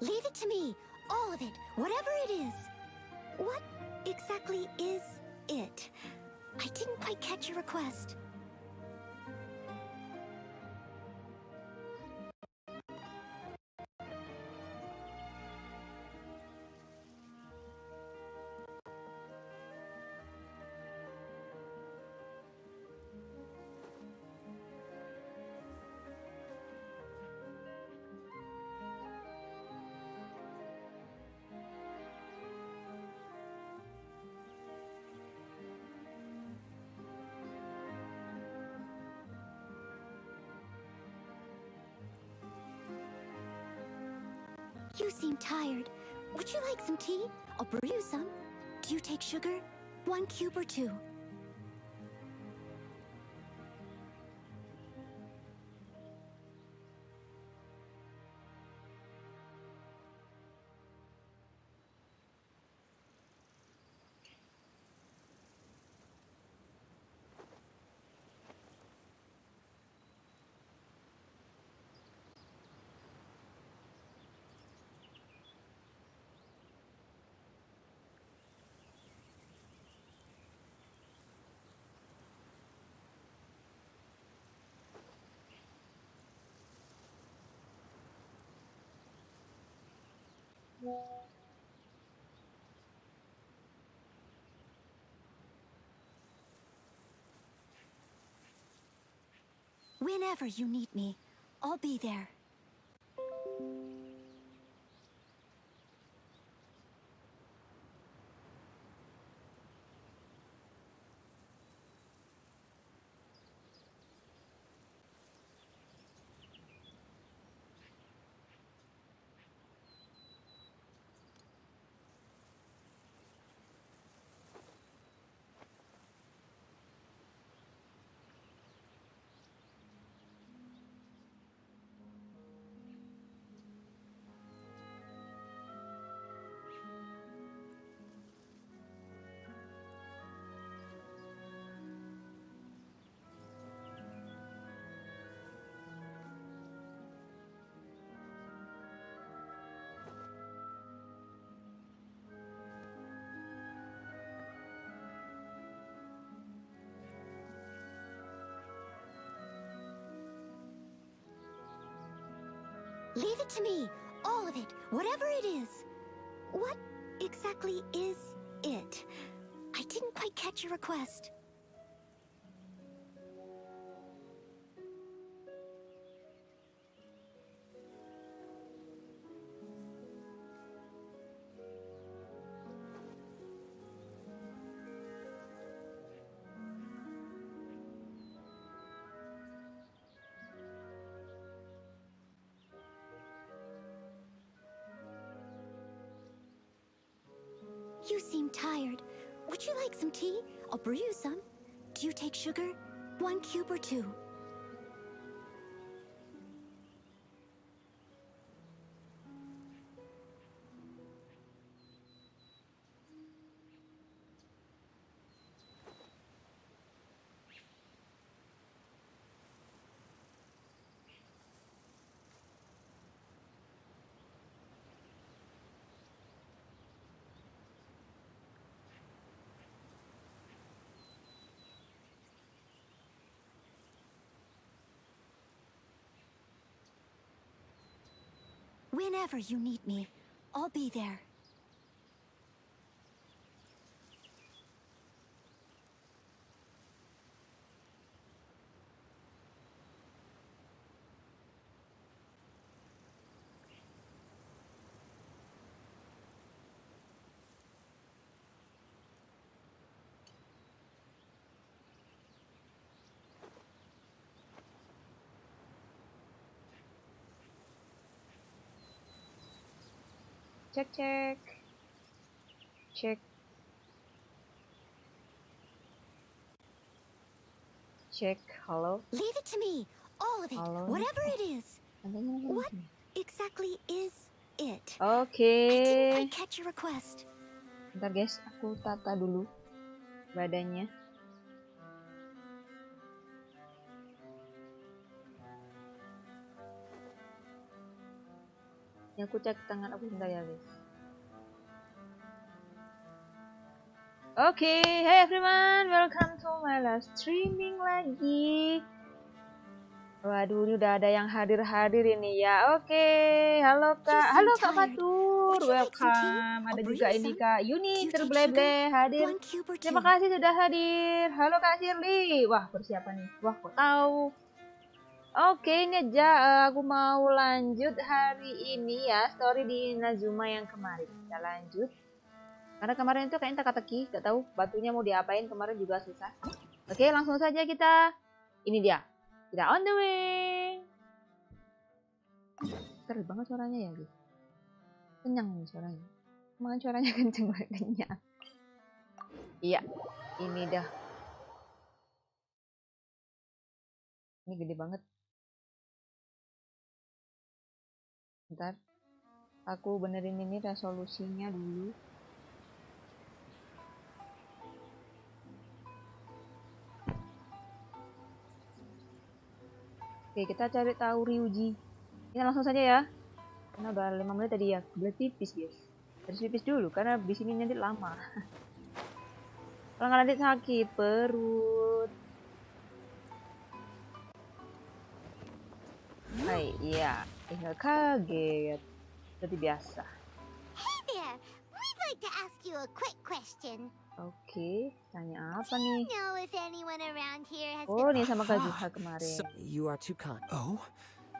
Leave it to me. All of it. Whatever it is. What exactly is it? I didn't quite catch your request. You seem tired. Would you like some tea? I'll brew you some. Do you take sugar? 1 cube or 2? Whenever you need me, I'll be there. Leave it to me. All of it. Whatever it is. What exactly is it? I didn't quite catch your request. You seem tired. Would you like some tea? I'll brew you some. Do you take sugar? 1 cube or 2? Whenever you need me, I'll be there. Cek cek. Cek. Cek. Halo. Leave it to me. All of it. Halo. Whatever it is. What exactly is it? Oke. I didn't quite catch your request. Bentar guys, aku tata dulu badannya. Ya aku cek tangan aku bentar ya guys. Oke, hey everyone, welcome to my live streaming lagi. Waduh, ini udah ada yang hadir ini ya. Oke, halo Kak, halo Kak Fatur, welcome. Ada juga ini Kak Yuni terble-ble hadir. Terima kasih sudah hadir. Halo Kak Shirley. Wah, persiapan nih. Wah, kok tahu. Oke, ini aja aku mau lanjut hari ini ya, story di Inazuma yang kemarin. Kita lanjut. Karena kemarin itu kayaknya teka-teki, gak tahu batunya mau diapain, kemarin juga susah. Oke, langsung saja kita. Ini dia. Kita on the way. Keras banget suaranya ya, guys. Kenyang nih suaranya. Kemarin suaranya kenceng banget, kenyang. Iya, ini dah. Ini gede banget. Bentar, aku benerin ini resolusinya dulu. Oke, kita cari tahu Ryuji. Ini langsung saja ya. Karena udah 5 menit tadi ya. Boleh pipis guys. Harus pipis dulu karena di sini nanti lama. Kalau nggak nanti sakit perut. Hai, iya. Kaget. Seperti biasa. Hey there, we'd like to ask you a quick question. Oke, tanya apa nih? Know if anyone around here has Oh, nih sama Kak Juha kemarin. So, you are too kind. Oh,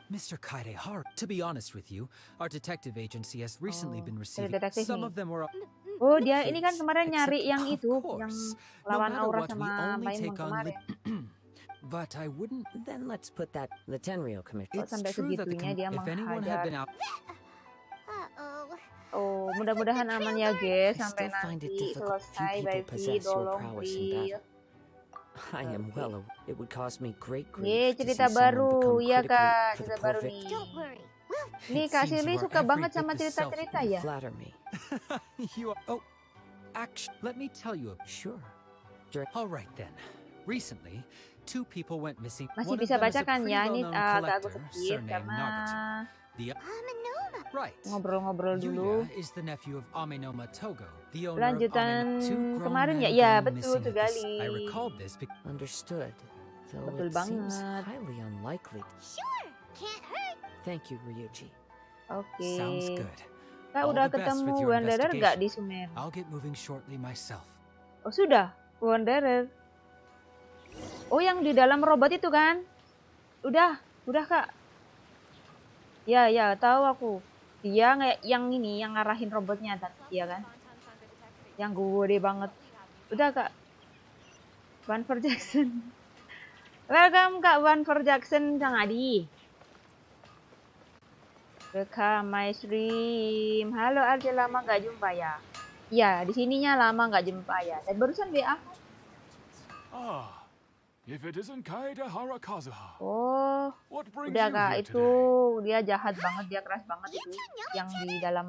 Mr. Kaidehara. To be honest with you, our detective agency has recently been receiving detektif some nih. of them were. Oh, dia ini kan kemarin nyari Except, yang of itu, course, yang no lawan matter Aura what, we sama only Paimon take on kemarin. But I wouldn't. Then let's put that the Tenryou commission. Kok It's sampai true that the segitunya dia if anyone had been menghajar. out, Uh-oh. Oh, mudah-mudahan aman ya guys I sampai still find it nanti difficult. selesai. Few people Baby, possess your tolong prowess in please. battle. I am Okay. well aware it would cause me great Ye, grief to see cerita someone baru. become Iya critically Kak, for the cerita poor baru victim. nih. Don't worry. We'll Nih It Kak seems Shirley you are suka every banget bit sama the self- cerita-cerita You ya. flatter me. you are. Oh, actually, let me tell you. Sure. All right then. Recently, two people went missing. Masih One of bisa them is a bacakan pretty ya. Ini well-known agak aku collector, skip surnamed karena Nagato. The Amanoma. right. ngobrol-ngobrol dulu. Yuya is the nephew of Amenoma Togo, the owner of Lanjutan Two grown kemarin men ya, iya going betul missing at this. sekali. I recalled this because Understood. Though Betul it seems banget. highly unlikely. Sure, can't hurt. Thank you, Ryuji. Oke. sounds good. Kak All udah the best ketemu with your Wanderer nggak di investigation. Sumer? I'll get moving shortly myself. Oh sudah, Wanderer. Oh yang di dalam robot itu kan? Udah Kak. Ya tahu aku. Dia yang ini yang ngarahin robotnya tadi ya kan? Yang gede banget. Udah Kak. Van for Jackson. Welcome Kak Van for Jackson Kang Adi. Welcome my stream. Halo Arcee, lama nggak jumpa ya? Iya, di sininya lama nggak jumpa ya. Dan barusan WA. Ah, if it isn't Kaedehara Kazuha, Oh, what brings udah you Kak, here itu today? dia jahat banget, dia keras banget itu. Yang di dalam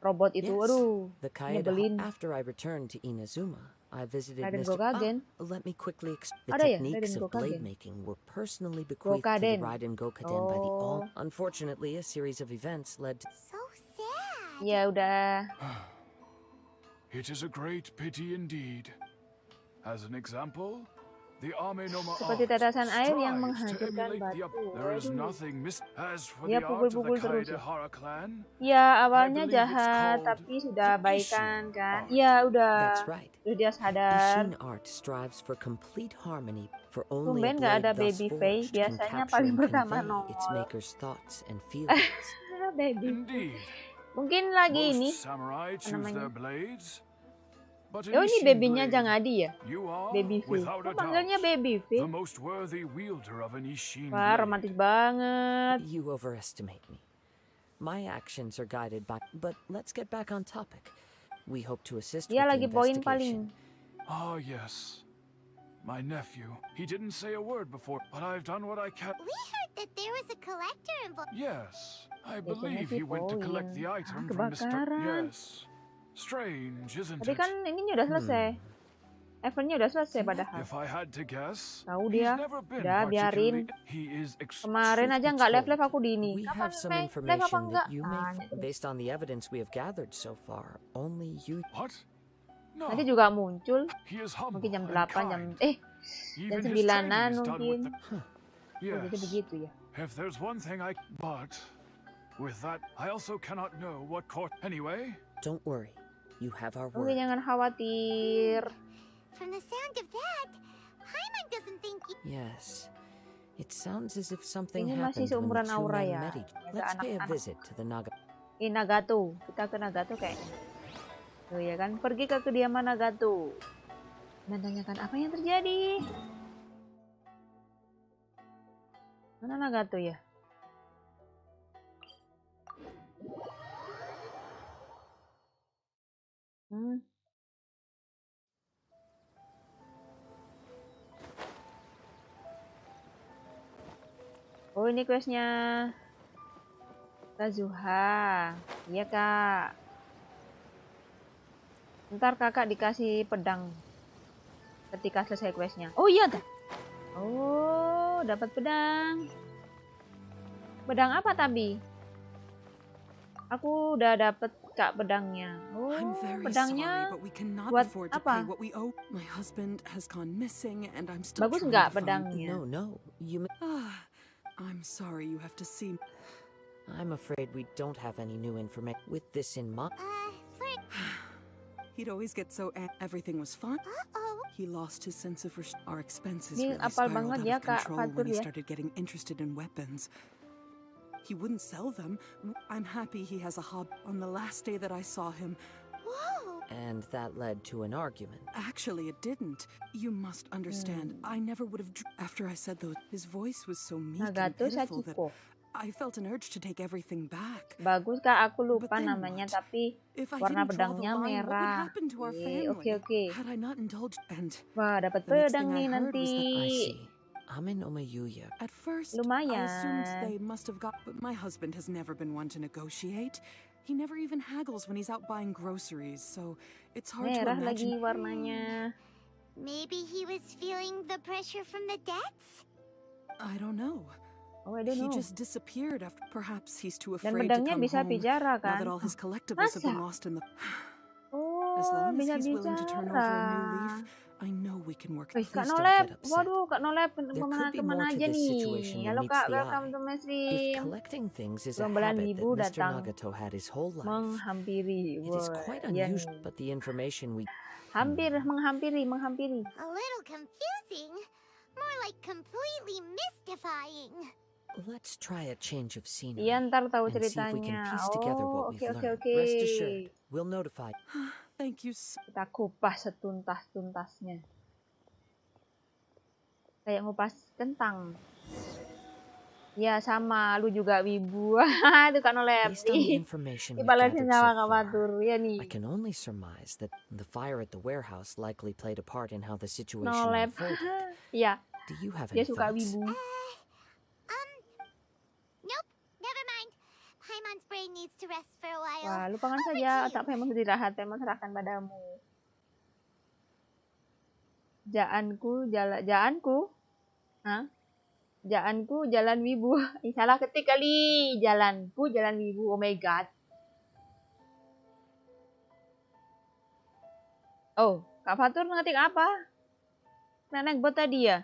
robot itu, Yes, aduh, The nyebelin. Kaeda. After I returned to Inazuma, I visited Raden Mr. Gokagen. Let me quickly the Ada ya, techniques Raden of blade Gokagen? making were personally bequeathed to Gokaden. the Raiden Gokaden by the all. Oh, Unfortunately, a series of events led to So sad. ya udah. It is a great pity indeed. As an example, the Amenoma Seperti art tetesan air yang strives to menghancurkan emulate the batu. There is Aduh. nothing missing. As for Dia the art of the pukul-pukul terus ya. Kaedehara clan, Ya awalnya I believe it's jahat, called tapi sudah the baikan Ishin kan. art. Ya udah, That's right. terus dia sadar. Ishin art strives for complete harmony, for only a Tumben nggak ada blade thus Baby Faye, forged can biasanya capture paling and pertama convey its nongol. maker's thoughts and feelings. Baby. indeed, Mungkin lagi ini. most samurai choose namanya? their blades. But Oh an ini Ishin babynya blade, Jang Adi ya? you are, Baby V. without Kok a panggilnya doubt, Baby V? the most worthy wielder of an Ishin Wah, blade. romantis banget. You overestimate me. My actions are guided by. But let's get back on topic. We hope to assist Dia with lagi the poin investigation. paling. Ah, yes. My nephew. He didn't say a word before, but I've done what I can. We heard that there was a collector involved. Yes, I Biasanya believe sih he went to collect poin. the Ah, item from Mr. kebakaran. Yes. Strange, isn't Tadi it? kan ininya udah selesai. Eventnya udah selesai padahal. If I had to guess, Tahu he's dia. never been Udah, biarin. particularly. He is Kemarin truth aja be nggak told, live aku di ini. We Kapan have some live apa information enggak? that you may, Tanya terus. based on the evidence we have gathered so far, only you. What? No. Nanti juga muncul. He is humble Mungkin jam and 8, jam kind. jam Even his 9-an training is done mungkin. with the... Oh, jadi Yes. begitu ya. If there's one thing but with that, I also cannot know what court. Anyway, Don't worry, you have our Oke, word. jangan khawatir. From the sound of that, Hyman doesn't think Yes. It sounds as if something Ini masih happened when the seumuran two Aura men ya. met each. Ada Let's pay a anak-anak. visit to the Naga. Nagato. Kita ke Nagato kayaknya. Tuh ya kan, pergi ke kediaman Nagato. Dan tanyakan apa yang terjadi. Mana Nagato ya? Oh, ini questnya Kazuha. Iya kak. Ntar kakak dikasih pedang ketika selesai questnya. Oh iya dah. Oh, dapat pedang. Pedang apa Tabi? Aku udah dapet kak pedangnya. Oh, I'm very pedangnya sorry, but we cannot buat afford to apa? pay what we owe. My husband has gone missing, and I'm still Bagus trying nggak to find. pedangnya? No, you. I'm sorry you have to see. I'm afraid we don't have any new information. With this in mind, He'd always get so everything was fun. uh-oh. He lost his sense of our expenses Ini really apal spiraled banget out ya, of Kak control Fatur when he ya. started getting interested in weapons. He wouldn't sell them. I'm happy he has a hobby. On the last day that I saw him, Whoa. and that led to an argument. actually it didn't. You must understand, I never would have. After I said those, his voice was so meek and Nagato pitiful that Sachiko. I felt an urge to take everything back. Bagus kak, aku lupa But then namanya what? tapi If I warna didn't draw the pedangnya line, what would merah. happen to our Oke, family? oke. Had I not indulged? And Wah, dapat The next pedang thing I nih heard nanti. was that I see. Amin Omayuya. at first, I Lumayan. assumed they must have got. But my husband has never been one to negotiate. He never even haggles when he's out buying groceries. So it's hard to Merah lagi imagine. warnanya. Maybe he was feeling the pressure from the debts? I don't know. Oh, I don't He know. just disappeared after. Perhaps he's too Dan afraid to pedangnya come bisa home bicara now kan? that all his collectibles have been Masa? lost in the. Oh, As long as bisa he's willing to turn over a new leaf, bicara. I know we can work. Wih, Kak Please don't Nolep. get upset. Waduh, Kak Nolep could kemana, be kemana more to aja this nih? situation than Halo meets Kak, the welcome eye. to my If stream. collecting things is a Gerombolan habit ibu that Mr. datang Nagato had his whole life, menghampiri. it is Wah, quite iya unusual. nih. But the information we Menghampiri. A little confusing. More like completely mystifying. let's try a change of scenery Iya, ntar tahu and see if we can ceritanya. piece together Oh, what we've oke. learned. Rest assured, we'll notify. Thank you. So Kita kupas setuntas-tuntasnya. Kayak ngupas kentang. Ya sama, lu juga wibu. Itu kan oleh Based on the information we've dibalesin gathered sama so Kak far, Fatur. Ya I nih. can only surmise that the fire at the warehouse likely played a part in how the situation Nolep. unfolded. Iya, Do you have dia any suka thoughts? wibu. Nope, never mind. Hyman's brain needs to rest for a while. Wah, lupakan saja otak Famous istirahat. Famous serahkan padamu. Jaanku. Hah? Jaanku jalan wibu. Salah ketik kali. Jalanku jalan wibu. Oh my god. Oh, Kak Fatur ngetik apa? Nenek bot tadi ya?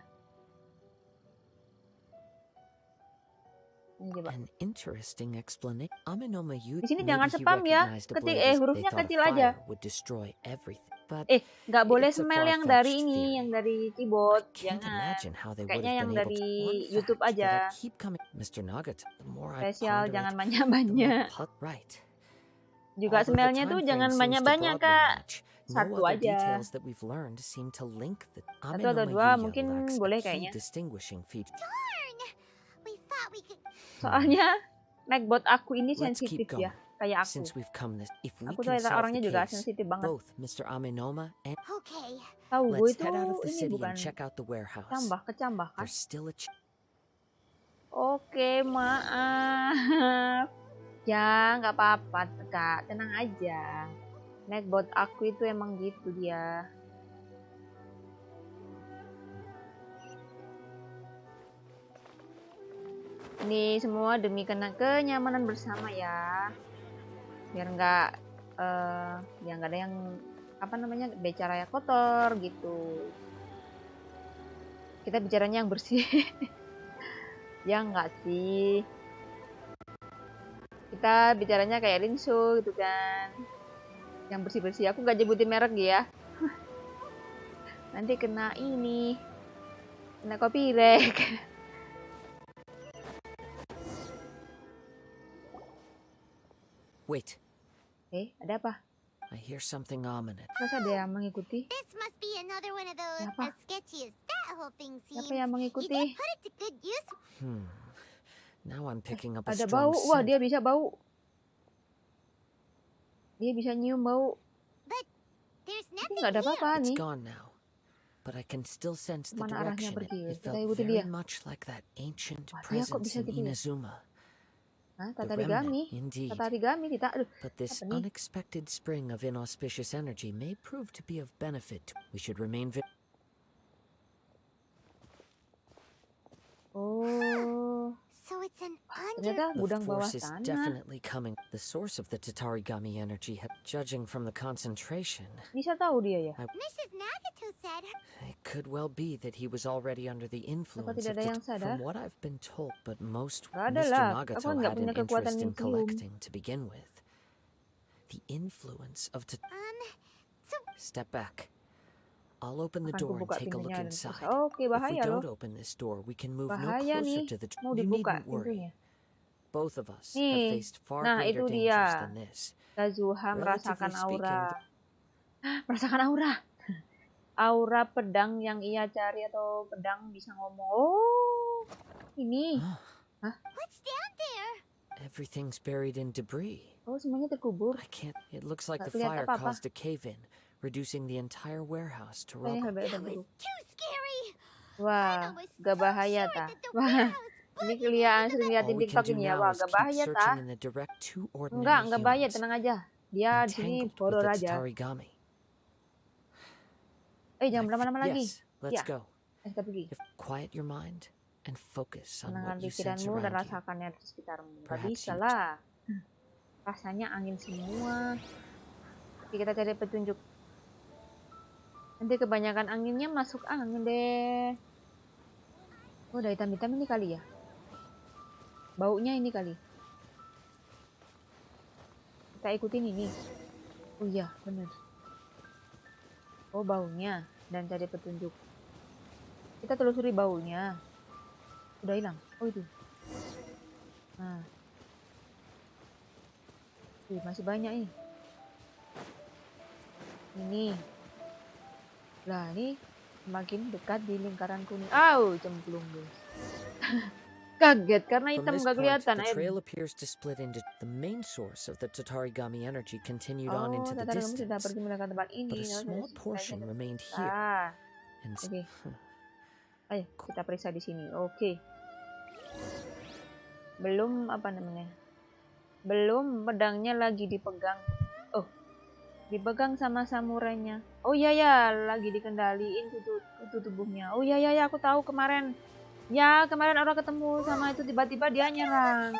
Ini coba. An interesting explanation. Di sini jangan spam ya. Ketik hurufnya kecil aja. Would destroy everything. But Nggak boleh it's a smell yang far-fetched dari ini, theory. yang dari I keyboard. can't Jangan. imagine how they would Kayaknya have yang been able dari to. One YouTube fact that aja. I keep coming, Mr. Nagato. The more I Spesial, ponder jangan it, the banyak-banyak. more right. Juga Although the smellnya tuh time jangan frame seems to banyak-banyak, broadly Kak. match, Satu no other aja. details that we've learned seem to link the Satu atau dua mungkin boleh kayaknya. distinguishing feature. Darn! We thought we could. Soalnya MacBook aku ini Let's keep sensitif ya, going. kayak aku. Since we've come this, if we Aku can ternyata solve orangnya the juga case, sensitif banget. both Mr. Aminoma and Okay. Tahu gue let's itu head out of the ini city bukan and check out the warehouse. kecambah kan? There's still a Oke, maaf. Ya, nggak apa-apa, Kak. Tenang aja. MacBook aku itu emang gitu dia. Ini semua demi kenyamanan bersama ya. Biar nggak ya nggak ada yang apa namanya bicara ya kotor gitu. Kita bicaranya yang bersih. Ya nggak sih. Kita bicaranya kayak Rinso gitu kan. Yang bersih-bersih. Aku nggak nyebutin merek ya. Nanti kena ini. Kena copyright. Wait, Ada apa? I hear something ominous. Masa ada yang mengikuti? This must be another one of those Siapa? as sketchy as that whole thing seems. Siapa yang You mengikuti? did put it to good use. Now I'm picking up a Ada strong bau. Wah, scent. dia bisa bau. Dia bisa nyium bau. But there's Tapi nothing nggak ada here. apa-apa It's nih. gone now, but I can still sense the Mana arahnya direction. pergi? It Kita felt ikutin very dia. much like that ancient Wah, dia kok presence bisa in gitu ya? Inazuma. Hah, The tatarigami. remnant, indeed. Tatarigami kita. Aduh, But this apa nih? unexpected spring of inauspicious energy may prove to be of benefit. We should remain Oh, So it's an ternyata under. The gudang bawah force is tanah. definitely coming. The source of the tatarigami energy, judging from the concentration, Bisa tahu dia ya? Mrs. Nagato said. it could well be that he was already under the influence tidak of ada yang sadar? from what I've been told, but most Nggak ada Mr. lah. Aku Nagato kan nggak had punya an kekuatan interest in mencium. collecting to begin with. The influence of Step back. I'll open the Akan door and kubuka take a look pintunya dan inside. terus, oke, If we bahaya loh. don't open this door, we can move no Bahaya closer nih. to the Mau You dibuka needn't worry. pintunya. Both of us Nih. have faced far Nah, greater itu dangers dia. than this. Kazuha merasakan Relatively aura. speaking, Merasakan aura. Aura pedang yang ia cari atau pedang bisa ngomong. Oh, ini. What's down there? Everything's buried in debris. Oh, semuanya terkubur. I can't. It looks like Nggak the kelihatan fire apa-apa. caused a cave-in, reducing the entire warehouse to Kayaknya rubble. hebat That dulu. was too scary. Wah, I was gak so bahaya sure ta. that the Wah, warehouse ini bugging kelihatan into sering the- liatin All we TikTok can do ini ya. now Wah, is gak keep bahaya ta. searching in the direct two ordinary Enggak bahaya, humans, tenang aja. Dia di sini entangled with horor the aja. tatarigami. Jangan lama-lama lagi. Yes, let's Ya. go. Kita pergi. Quiet your mind and focus on Tenangkan what you sense pikiranmu dan around you. rasakannya di sekitarmu. Gak Perhaps bisa you- lah. Rasanya angin semua. Oke, kita cari petunjuk. Nanti kebanyakan anginnya masuk angin deh. Oh, ada hitam-hitam ini kali ya. Baunya ini kali. Kita ikutin ini. Oh iya, bener. Oh, baunya. Dan cari petunjuk. Kita telusuri baunya. Udah hilang. Oh, itu. Nah. Masih banyak nih. Ini. Lah, ini semakin dekat di lingkaran kuning. Au, cemplung, guys. Kaget karena From hitam this gak point, kelihatan. the trail appears to split into the main source of the tatarigami energy continued on Oh, into the Tatarigami sudah distance, pergi mendekati tempat ini. but a Lalu small sudah portion selesai. remained here. Ah, And oke. Ayo, kita periksa di sini. Oke. Belum apa namanya? Belum pedangnya lagi dipegang. Oh, dipegang sama samurainya. Oh iya ya, lagi dikendaliin itu tubuhnya. Oh iya ya, aku tahu kemarin. Ya, kemarin orang ketemu sama itu tiba-tiba dia nyerang.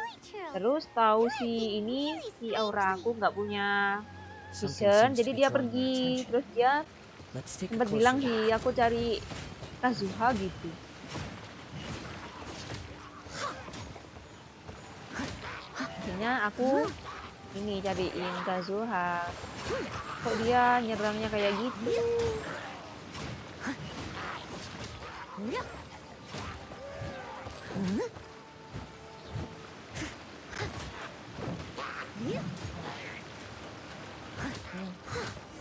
Terus tahu si ini si aura aku nggak punya something vision, seems jadi to be dia drawing my pergi. attention. Terus dia Let's take a sempat closer bilang look. sih, aku cari Kazuha gitu. Akhirnya aku ini cariin Kazuha. Kok dia nyerangnya kayak gitu?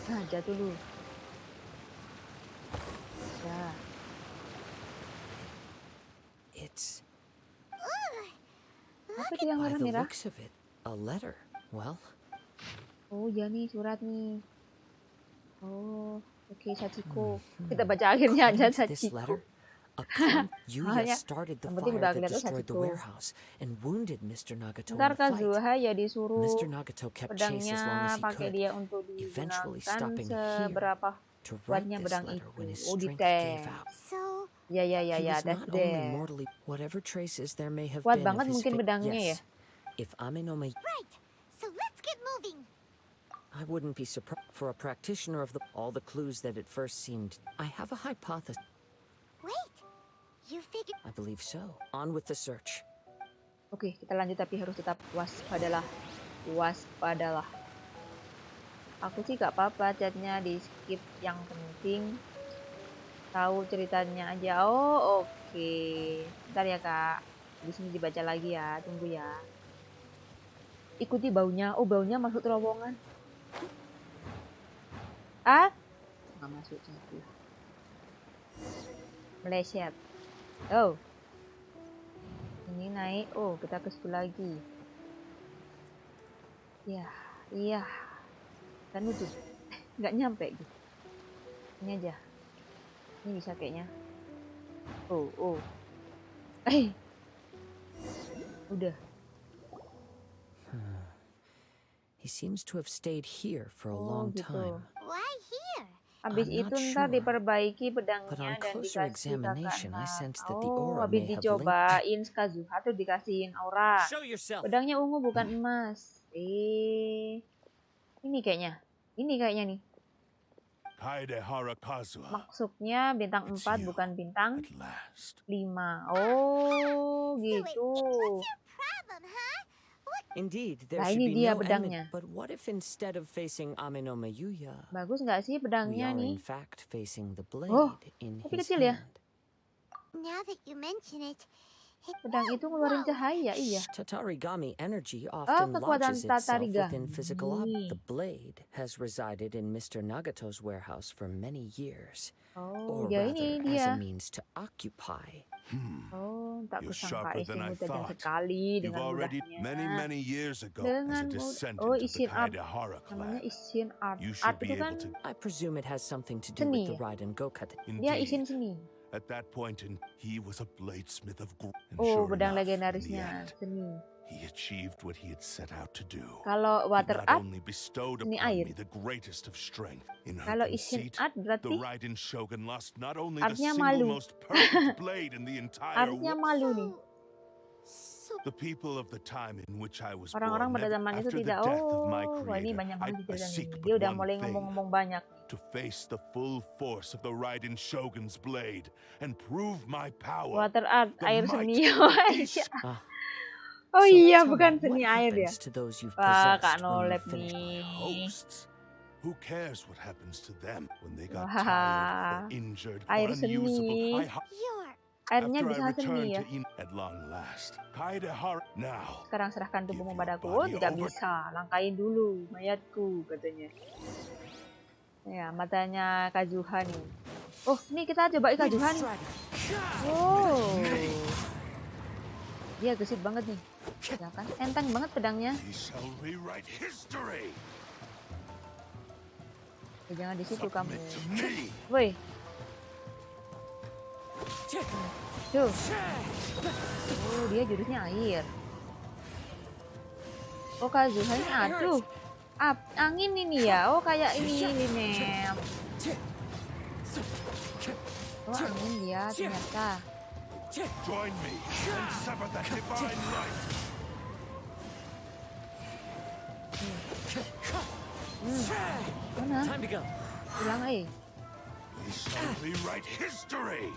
Nah, jatuh dulu. Ya. It's Apa itu yang by warna the merah? looks of it, a letter. Well, Oh ya nih surat nih. Oh, oke Sachiko. Kita baca akhirnya aja according to this Sachiko. letter, a calm Yuya Makanya, started the yang penting fire udah that kelihatan destroyed the Sachiko. warehouse and wounded Mr. Nagato in Ntar the fight. Kazuha ya disuruh Mr. Nagato kept chase as long pedangnya as he pakai could, dia untuk eventually digunakan stopping here seberapa to write Kuatnya this pedang letter when his itu. Oh, di strength gave tank. out. So, Ya, He was that's not only there. mortally, whatever traces there may have Kuat been of banget his mungkin pedangnya ya. yes. If Amenome, right. So let's get moving. I wouldn't be surprised for a practitioner of all the clues that at first seemed. I have a hypothesis. Wait. You figure... I believe so. On with the search. Oke, kita lanjut tapi harus tetap waspadalah. Waspadalah. Aku sih gak apa-apa chatnya di skip, yang penting tahu ceritanya aja. Oh, oke. Bentar ya, Kak. Di sini dibaca lagi ya. Tunggu ya. Ikuti baunya. Oh, baunya masuk terowongan. Ah? Nggak masuk satu. Meleset. Oh. Ini naik. Oh, kita ke situ lagi. Iya. Dan nutup. Nggak nyampe gitu. Ini aja. Ini bisa kayaknya. Oh. Udah. He seems to have stayed here for a long gitu. time. Why here? Habis I'm itu not ntar sure, diperbaiki but pedangnya on dan closer dikasih examination, I kakak. sense that the Oh, aura habis may have linked. dicobain Kazuha tuh dikasihin aura. Show yourself. Pedangnya ungu bukan emas. Ini kayaknya nih. Kaedehara Kazuha. Maksudnya bintang It's 4 you, bukan bintang at last. 5. Oh, gitu. What's your problem, huh? Indeed, there Nah, should ini be dia no pedangnya. But what if instead of facing Amenome Yuya, Bagus nggak sih we pedangnya are nih? in fact facing the blade in tapi his kecil ya? hand? Now that you mention it... Pedang itu ngeluarin cahaya, iya. Tatarigami energy often kekuatan lodges itself tatarigami. within physical objects. The blade has resided in Mr. Nagato's warehouse for many years. Oh, Or ya rather, ini as dia. a means to occupy. Oh, tak You're kusangka sharper than I Ishin tajam thought. sekali You've dengan already mudahnya. many years ago Dengan as a mud- descendant oh, of the Ishin art. Kaedehara Namanya clan. Ishin art. You should Art be itu kan able to. I presume it has something to do Seni with the ya? ride and go kata. Dia Ishin Indeed, seni. at that point he was a bladesmith of and Oh, sure pedang enough, in the legendarisnya end, seni. he achieved what he had set out to do. Kalau He water not art, only bestowed seni upon air. me the greatest of strength. In her Kalau Ishin conceit, art the berarti Raiden Shogun lost not only the artnya single malu. most perfect blade in the entire Artnya world. malu nih. So... The people of the time in which I was Orang-orang born, pada never, zaman itu after the tidak. death of my Oh, wah ini creator, banyak banget I cerita seek nih. but Dia udah one mulai thing, ngomong-ngomong banyak. to face the full force of the Raiden Shogun's blade and prove my power. Water art, the air might, seni. peace. Oh So iya, tell bukan me, seni what air ya. happens to those you've Wah, Kak possessed when Nolep you've finished? nih. Hosts. Who cares what happens to them when they got Wah, tired or injured air or unusable? seni. You're... Airnya After bisa I seni returned ya. to at long last, Kaedehara now. Sekarang serahkan tubuhmu Give your padaku. Oh, body tidak over. bisa. Langkain dulu mayatku, katanya. Ya, matanya Kazuha nih. Oh, nih kita coba Kazuha nih. Oh. Dia gesit banget nih. Ya kan? Enteng banget pedangnya. He shall rewrite history. Jangan di situ kamu. Submit to me. Woi. Tuh. Oh, dia jurusnya air. Oh, Kazuha ini aduh. Angin ini ya. Oh, kayak ini Linem. Oh, angin dia ternyata. Join me and sever that divine light. Mana? Time to go. Pulang We shall rewrite history.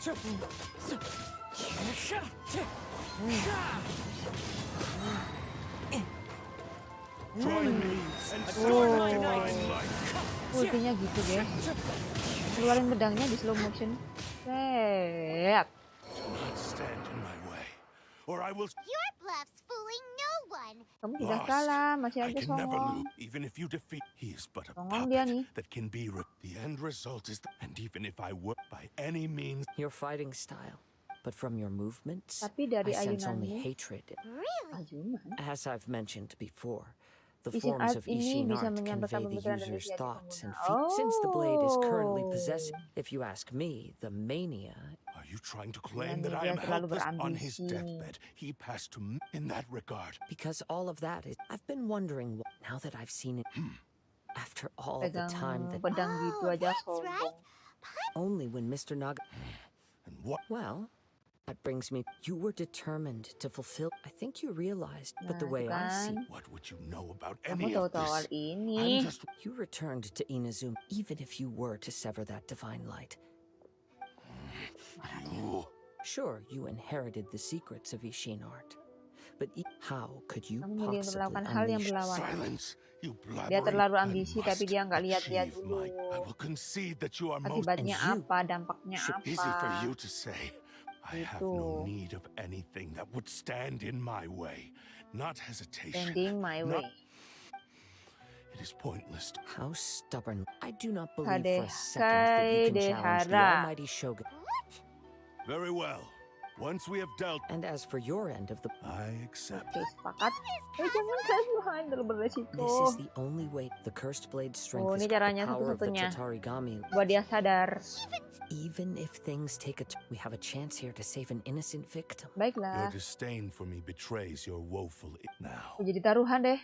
Join me and sever that divine light. ultinya gitu guys. Keluarin pedangnya di slow motion. Set. Not stand in my way, or I will. Your bluff's fooling no one. Kamu tidak Lost. kalah, masih I aja can never songong. lose, even if you defeat. He is but a Songong dia nih. puppet that can be. The end result is, and even if I were by any means, Your fighting style. But from your movements, Tapi dari I sense only ayunanmu, hatred. Really? Ayunan. As I've mentioned before, the Ishin forms art of ini Ishin bisa art menyampaikan convey the pemikiran dan user's isi hati thoughts and pengguna. feelings. Since the blade is currently Oh. possessed, if you ask me, the mania. are you trying to claim Dia that I am terlalu helpless on his berambisi. deathbed? He passed to me in that regard. Because all of that is. I've been wondering now that I've seen it. After all the Pegang time that pedang gitu Oh, aja that's sombong. right. only when Mr. Naga. And what? Well, that brings me. You were determined to fulfill. I think you realized, but the Nah, way itu I see, kan. What would you know about Kamu any tahu of soal this? ini. I'm just. you returned to Inazuma, even if you were to sever that divine light. You. Sure, you inherited the secrets of Ishin art, but how could you Kamu milih untuk possibly melakukan hal yang unleash? berlawanan. Silence, you Dia blabbering. terlalu I ambisi must tapi dia nggak lihat-lihat achieve dulu. I will concede that you are most Akibatnya And you apa, dampaknya apa. easy for you to say. I have no Itu. need of anything that would stand in my way. Not hesitation. Standing my Not- way. It is pointless. How stubborn! I do not believe for a Kade- second that you can challenge the Kaidehara. almighty Shogun. Very well. Once we have dealt, And as for your end of the, I accept. Oke, sepakat. Jangan kasuhan, terlalu beresiko. this is the only way. The cursed blade strength Oh, is ini the caranya power of the satu-satunya. Tatarigami. Buat dia sadar. Even if things take a we have a chance here to save an innocent victim. Your Baiklah. disdain for me betrays your woeful now. Aku jadi taruhan deh.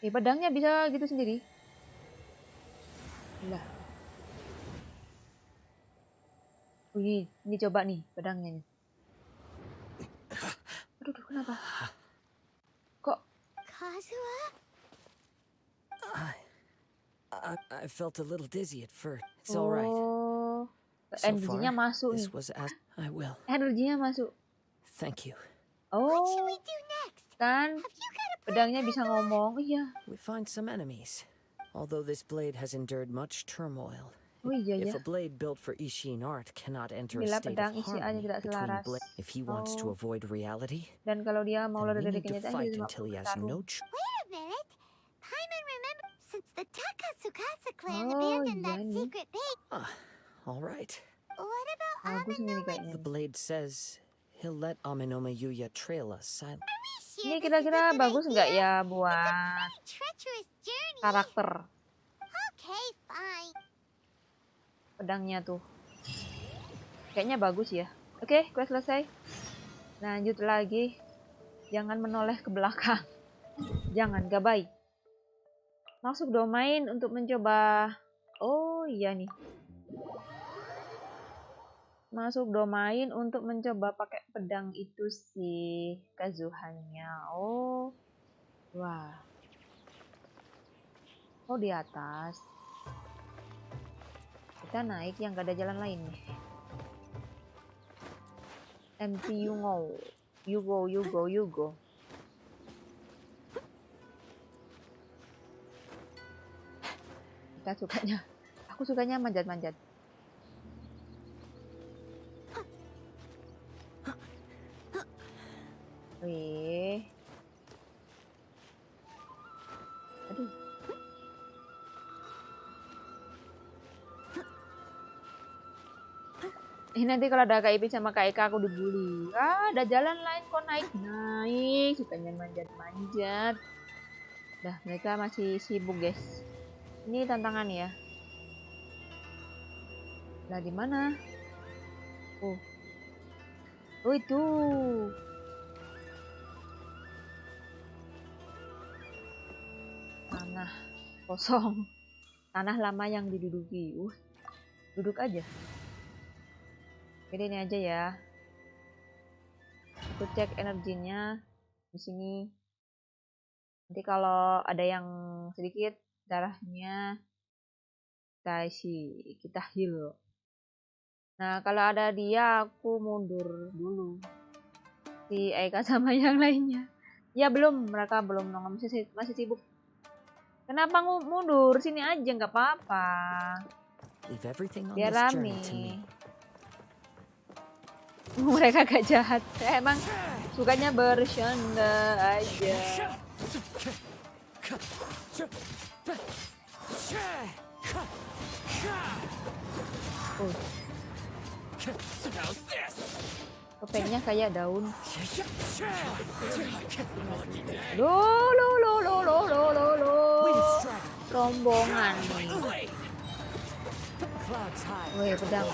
Pedangnya bisa gitu sendiri. Lah. Wih, ini coba nih pedangnya nih. Aduh, kenapa? Kok Kazuha? I felt a little dizzy at first. It's all right. Oh, So energinya far, masuk nih. this was as I will. Energinya masuk. Thank you. What should Oh, we do next? kan Have you got a plan? pedangnya bisa ngomong. Iya. We find some enemies. Although this blade has endured much turmoil. Oh iya ya. If a blade built for Ishin art cannot enter a Bila state pedang of isi aja harmony tidak between selaras. if he wants to Oh. avoid reality, Dan kalau dia mau then lari we dari need to kenyataan, fight dia cuma until he perlu has bertarung. no Wait a minute. Paimon remember since the Takatsukasa clan Oh, abandoned iya that nih. secret base. All right. What about Bagus ini Aminoma? kayaknya. The blade says he'll let Aminoma Yuya trail us silent. Ini kira-kira bagus nggak ya buat Treacherous journey. karakter Okay, fine. pedangnya tuh? Kayaknya bagus ya. Oke, quest selesai. Lanjut lagi. Jangan menoleh ke belakang. Jangan, gak baik. Masuk domain untuk mencoba. Oh iya nih. Masuk domain untuk mencoba pakai pedang itu sih Kazuhanya. Oh. Wah. Oh di atas. Kita naik yang gak ada jalan lain nih. Empty you go. You go, you go, you go. Kita sukanya. Aku sukanya manjat-manjat. Wih. Aduh. Ini nanti kalau ada Kak Ipin sama Kak Eka aku dibully. Ah, ada jalan lain kok naik-naik. Sukanya manjat-manjat. Dah, mereka masih sibuk, guys. Ini tantangan ya. Lah di mana? Oh. Oh itu. Tanah kosong. Tanah lama yang diduduki. Duduk aja. Jadi ini aja ya. Aku cek energinya di sini. Nanti kalau ada yang sedikit darahnya kita isi, kita heal. Nah, kalau ada dia aku mundur dulu. Si Eka sama yang lainnya. Ya belum, mereka belum nongol, masih sibuk. Kenapa mundur? Sini aja nggak apa-apa. Leave everything on Biar this rame. journey to me. Mereka gak jahat. Saya emang sukanya bercanda aja. Topengnya kayak daun. Lo. Rombongan nih. Wih, pedang.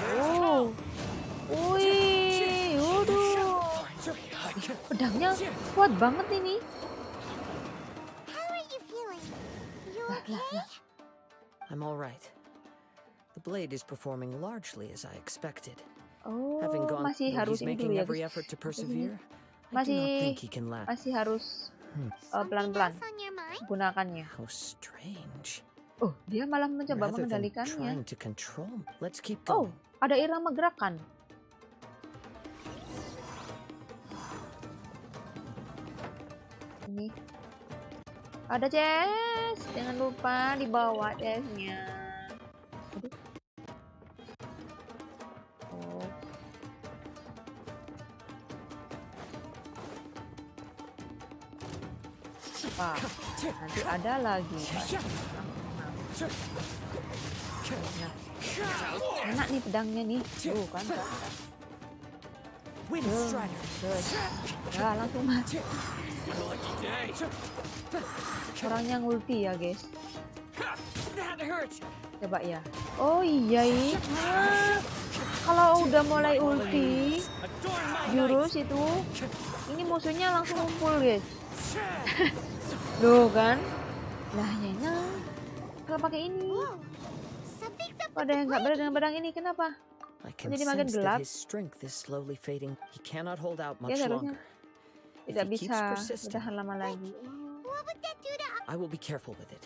Wih, waduh. Pedangnya kuat banget ini. How are you feeling? You okay? I'm all right. The blade is performing largely as I expected. Oh, Having gone, masih though harus he's ini dulu making ya, every guys. effort to persevere. I do not Masih think he can last. masih harus Something pelan-pelan else on your mind? gunakannya. How strange. Oh, dia malah mencoba Rather than mengendalikannya. trying to control, let's keep Oh, going. ada irama gerakan. Ini ada chest, jangan lupa dibawa chestnya. Aduh. Oh. Wah, nanti ada lagi. Nah, enak nih pedangnya nih. Tuh kan. Terus. Ya, langsung mati. Orangnya ngulti ya, guys. Coba ya. Oh iya ini. Kalau udah mulai ulti jurus itu, ini musuhnya langsung ngumpul, guys. Loh kan? Lah ya, kalau pakai ini. Something's up Kok ada yang nggak beres dengan pedang ini? Kenapa? I can Jadi makin sense gelap. that his strength is slowly fading. He cannot hold out much Ya seharusnya longer. If tidak he keeps bisa persisting, bertahan lama lagi. What would that do to I will be careful with it.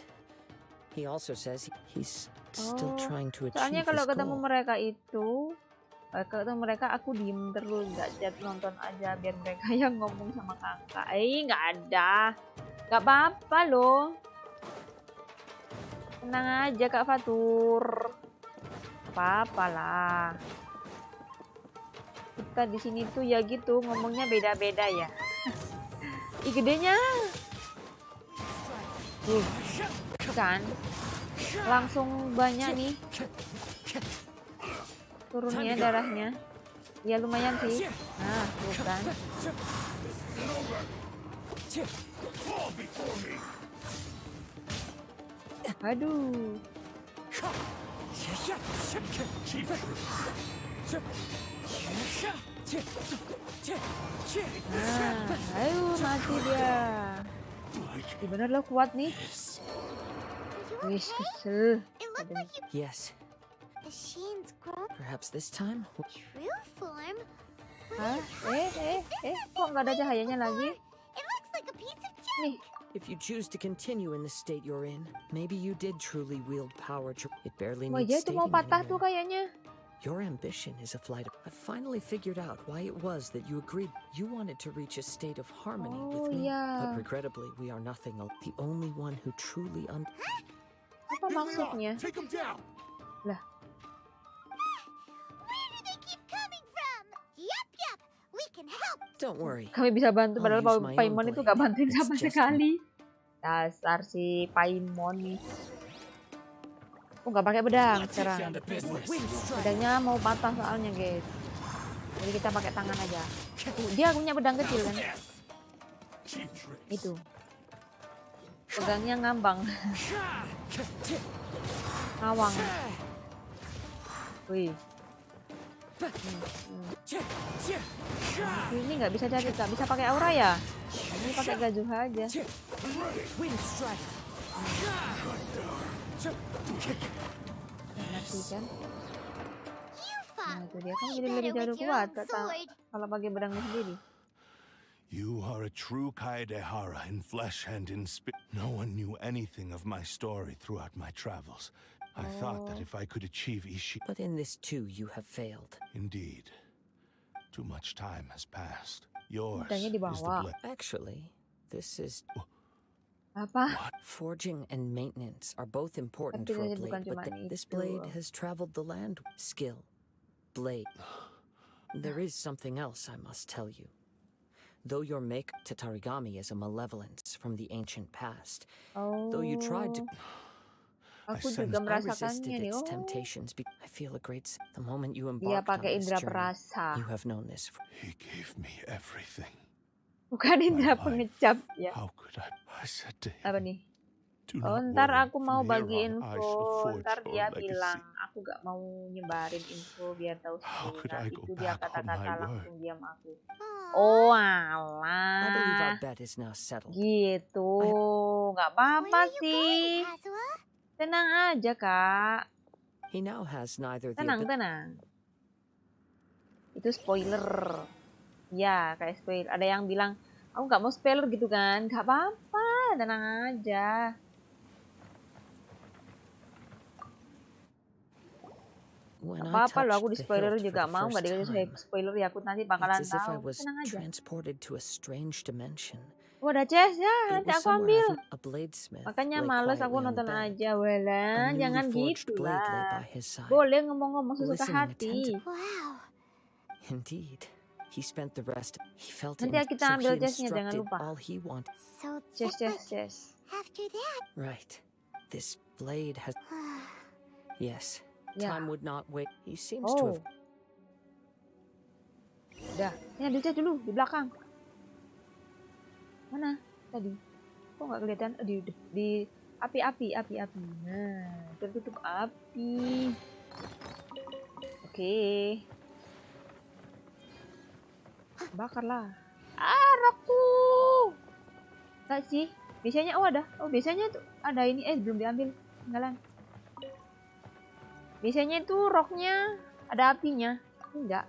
He also says he's still Oh, trying to achieve soalnya kalau his ketemu goal. mereka itu, ketemu mereka aku diem terus, nggak chat, nonton aja biar mereka yang ngomong sama kakak. Nggak ada, nggak apa-apa loh. Tenang aja Kak Fatur, apa-apa lah. Kita di sini tuh ya gitu ngomongnya beda-beda ya. Ih gedenya, kan langsung banyak nih turunnya darahnya. Ya lumayan sih. Nah tuh kan. Aduh. Nah, ayo mati dia. Ih, bener lo kuat nih. Wis kesel. It looked like you Yes, the Sheen's grown perhaps this time. true form. Hah? Kok nggak ada cahayanya lagi? It looks like a piece of junk. Nih, If you choose to continue in the state you're in, maybe you did truly wield power. It barely wah needs ya itu mau stating patah tuh anymore. kayaknya. Your ambition is a flight. I finally figured out why it was that you agreed. You wanted to reach a state of harmony Oh, with me, yeah. but regrettably, we are nothing. The only one who truly Apa maksudnya? Take him down. Lah, Where do they keep coming from? Yup. We can help. Don't worry. kami bisa bantu I'll padahal use my own Paimon itu gak blade. bantuin It's sama just sekali. Dasar si Paimon nih. Oh nggak pakai pedang sekarang. Pedangnya mau patah soalnya guys. Jadi kita pakai tangan aja. Dia punya pedang kecil kan? Itu. Pedangnya ngambang. Ngawang. Wih. Ini nggak bisa jadi, nggak bisa pakai aura ya? Ini pakai gajuh aja. Mati kan? You Nah fought itu dia kan way jadi lebih better jauh with your kuat own sword. kalau pakai pedangnya sendiri. You are a true Kaedehara in flesh and in spirit. No one knew anything of my story throughout my travels. I thought that if I could achieve Ishi... But in this too, you have failed. Indeed. Too much time has passed. Yours Pedangnya is the dibawa. blade. Actually, this is Apa? forging and maintenance are both important Tapi for a ini bukan blade, but cuma this itu. blade has traveled the land. Skill, blade. There is something else I must tell you. Though your make Tatarigami is a malevolence from the ancient past, Oh. though you tried to, Aku sense- juga I resisted merasakannya nih. its Oh. temptations. I feel a great. The moment you Dia embarked on pakai this indera journey, perasa. you have known this. He gave me everything. Bukan indera life. pengecap ya. How could I? I said to him, Apa nih? Do Oh, not ntar worry. aku mau From here bagi on, I shall info. forge Ntar your dia legacy. bilang, aku gak mau nyebarin info biar tahu How sendiri. could Nah, I go itu dia back on my kata-kata word? langsung diam aku. Aw. Oh, I believe our alah. bet is now settled. Gitu. Gak Where apa-apa are you going, sih. Kazuha? Tenang aja, Kak. He now has neither the Tenang, ability. tenang. Itu spoiler. Ya, kayak spoiler. Ada yang bilang, aku gak mau spoiler gitu kan. Gak apa-apa. Tenang aja. When Gak I apa-apa loh, touched aku di the spoiler hilt for juga the mau. Gak first dikasih time, spoiler ya, aku nanti it's bakalan as if I tahu. was Tenang aja. transported to a strange dimension. Oh, ada chest ya, It nanti was aku somewhere ambil. a bladesmith Makanya lay males aku quietly on the nonton bed. aja. A Walah, newly jangan forged gitu blade lay by lah. his side. Boleh ngomong-ngomong sesuka Listening hati. Wow. Indeed, he spent the rest. He felt Nanti it, kita so ambil he chestnya, jangan instructed lupa. all he wanted. So Chest, then, chest, chest. after that, Right, this blade has. Yes, Ya, time would not wait. He seems to oh. have. Udah, ini ambil chest dulu, di belakang. Mana tadi? Kok nggak kelihatan? Di api. Nah, tertutup api. Oke. Bakarlah. Ah, rokku. Enggak sih. Biasanya ada. Oh, biasanya tuh ada ini. Belum diambil. Tinggalan. Biasanya itu roknya ada apinya. Enggak.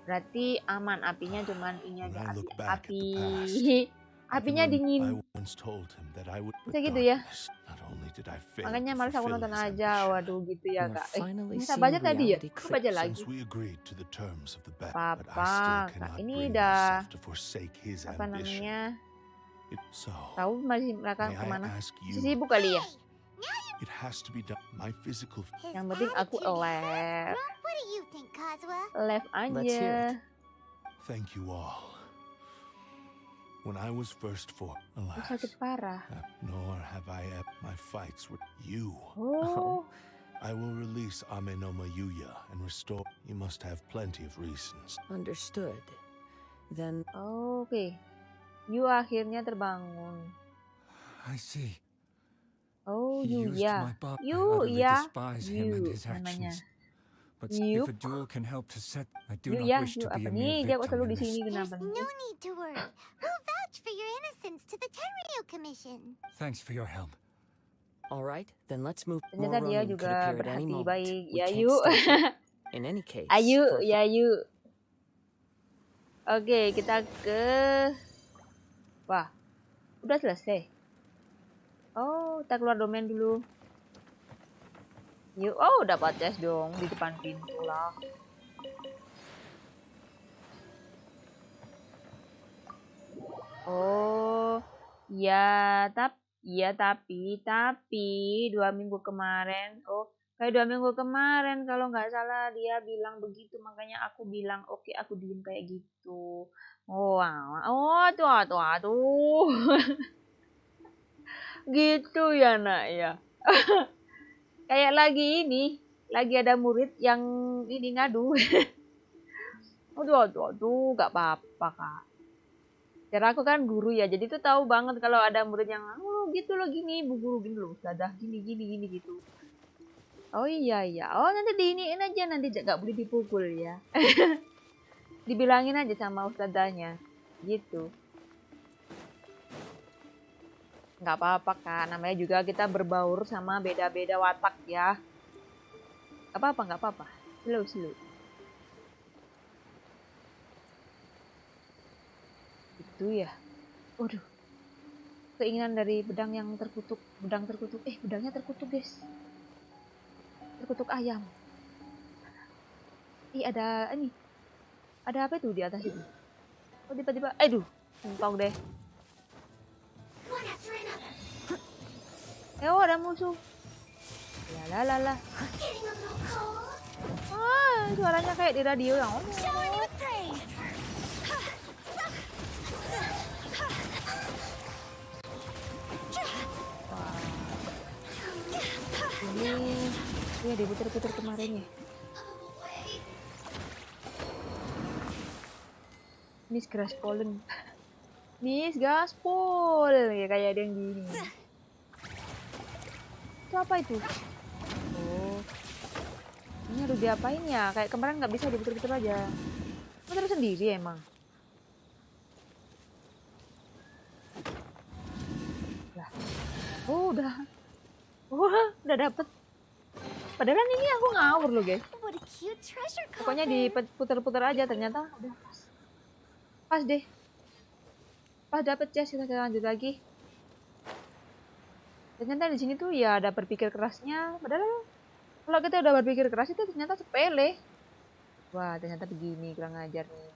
Berarti aman, apinya cuman ini When aja I look back at the api. past, Apinya I dingin. once told him that I would. Bisa gitu ya. Not only did I fail Makanya to males aku fulfill nonton his aja. ambition, Waduh gitu ya, You are Kak. finally Bisa seeing baca tadi ya? reality Aku baca lagi. Since we agreed to the terms of the bet, Papa, but I still Kak, cannot ini bring udah myself to forsake his apa ambition. namanya? So, Tahu masih mereka may I kemana? ask Masih you, sibuk kali ya? it has to be done. My physical. his Yang penting aku attitude has left. grown. What do you think, Kazuha? Left Let's hear aja. Thank you all. When I was first for, Aku alas, sakit parah. nor have I my fights with you. Oh, I will release Amenoma Yuya and restore. You must have plenty of reasons. Understood. Then oke. You akhirnya terbangun. I see. Oh, He you used ya. my body. You I utterly ya. despise him and You his namanya. actions. But You. if a duel can help to set, I do You not ya. wish You to be apa a mere nih? Dia kok victim selalu in di this. sini There's kenapa no nih? need to worry. We'll vouch for your innocence to the Tenryu Commission. Thanks for your help. all right, then let's move. Ternyata More dia Ronin could juga appear at any berhati moment. baik. We Ya can't yuk. stay here. In any case, Ayo, for a ya yuk. Oke, kita ke. Wah, udah selesai. Oh, kita keluar domain dulu. Yuk, oh dapat chest dong di depan pintu lah. Oh, ya, tapi 2 minggu kemarin. Oh, kayak 2 minggu kemarin kalau nggak salah dia bilang begitu, makanya aku bilang oke, aku diem kayak gitu. Oh, aduh. Gitu ya nak ya. Kayak lagi ada murid yang ini ngadu. Aduh, gak apa-apa kak. Cara aku kan guru ya, jadi tuh tahu banget kalau ada murid yang gitu loh gini, bu guru gini loh, ustazah gini gitu. Oh iya, oh nanti diiniin aja, nanti gak boleh dipukul ya. Dibilangin aja sama ustazahnya, gitu. Nggak apa-apa kak, namanya juga kita berbaur sama beda-beda watak ya. Nggak apa-apa. Slow. Itu ya. Waduh. Keinginan dari bedang yang terkutuk. Bedangnya terkutuk guys. Terkutuk ayam. Ada ini. Ada apa itu di atas itu? Oh tiba-tiba, aduh, mentok deh. Oh ada musuh. Lah. Suaranya kayak di radio yang ini ya diputer-puter kemarin ya. Miss Gaspol ya kayak ada yang gini. Itu apa itu? Oh. Ini harus diapain ya? Kayak kemarin nggak bisa diputer-puter aja. Puter sendiri emang. Lah. Oh, udah. Oh, udah dapet. Padahal ini aku ngawur loh, guys. What a cute treasure Pokoknya coffin. diputer-puter aja, ternyata udah pas. Pas deh. Pas dapet chest, kita lanjut lagi. Ternyata di sini tuh ya ada berpikir kerasnya. Padahal kalau kita udah berpikir keras itu ternyata sepele. Wah, ternyata begini, kurang ajar nih.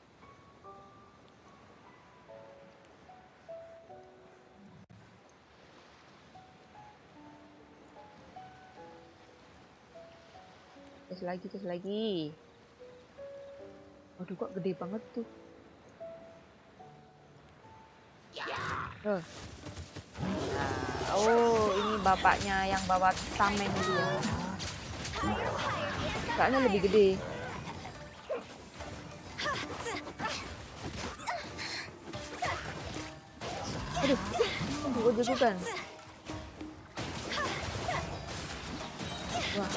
Tes lagi. Waduh, kok gede banget tuh. Nah, oh, ini bapaknya yang bawa tameng dia. Kayaknya lebih gede. Aduh, ujung-ujungan. Wah.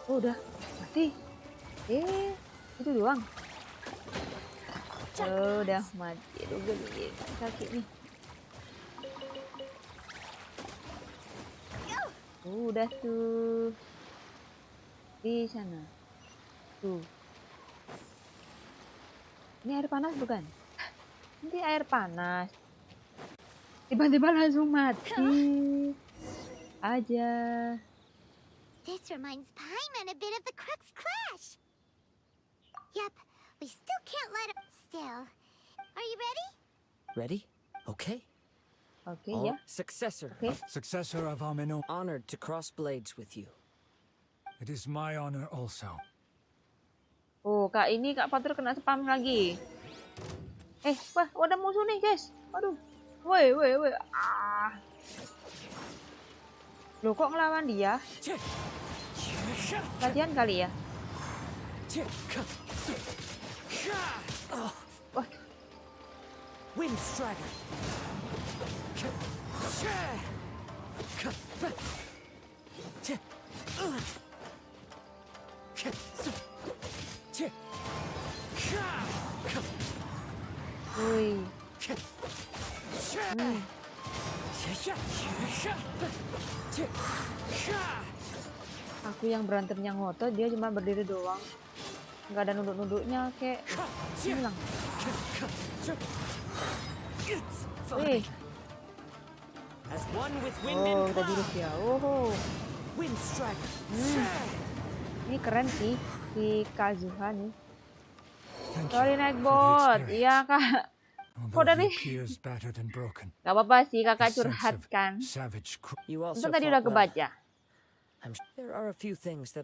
Oh, udah mati. Itu doang. Oh, udah mati. Aduh, gede kaki nih. Udah tuh. Di sana. Tuh. Ini air panas bukan? Ini air panas. Tiba-tiba langsung mati. Aja. This reminds Paimon a bit of the Crux Clash. Yep, we still can't let him. Still. Are you ready? Ready? Okay. Oke, All ya. successor. Oke. Successor of Ameno, Honored to cross blades with you. it is my honor also. Oh, Kak Fatur kena spam lagi. Wah, ada musuh nih, guys. Aduh. Woi. Ah. Loh, kok ngelawan dia? Latihan kali ya? Wah. Wind Strider. Woi. Aku yang berantemnya ngotot, dia cuma berdiri doang. Nggak ada nunduk-nunduknya, kayak hilang. Wih. Oh, udah jurus ya. Oh. Ini keren sih si Kazuha nih. Sorry naik bot. Iya, Kak. Kok dari Gak apa-apa sih, kakak curhat kan. You Itu also tadi fought udah well. kebaca. There are a few things that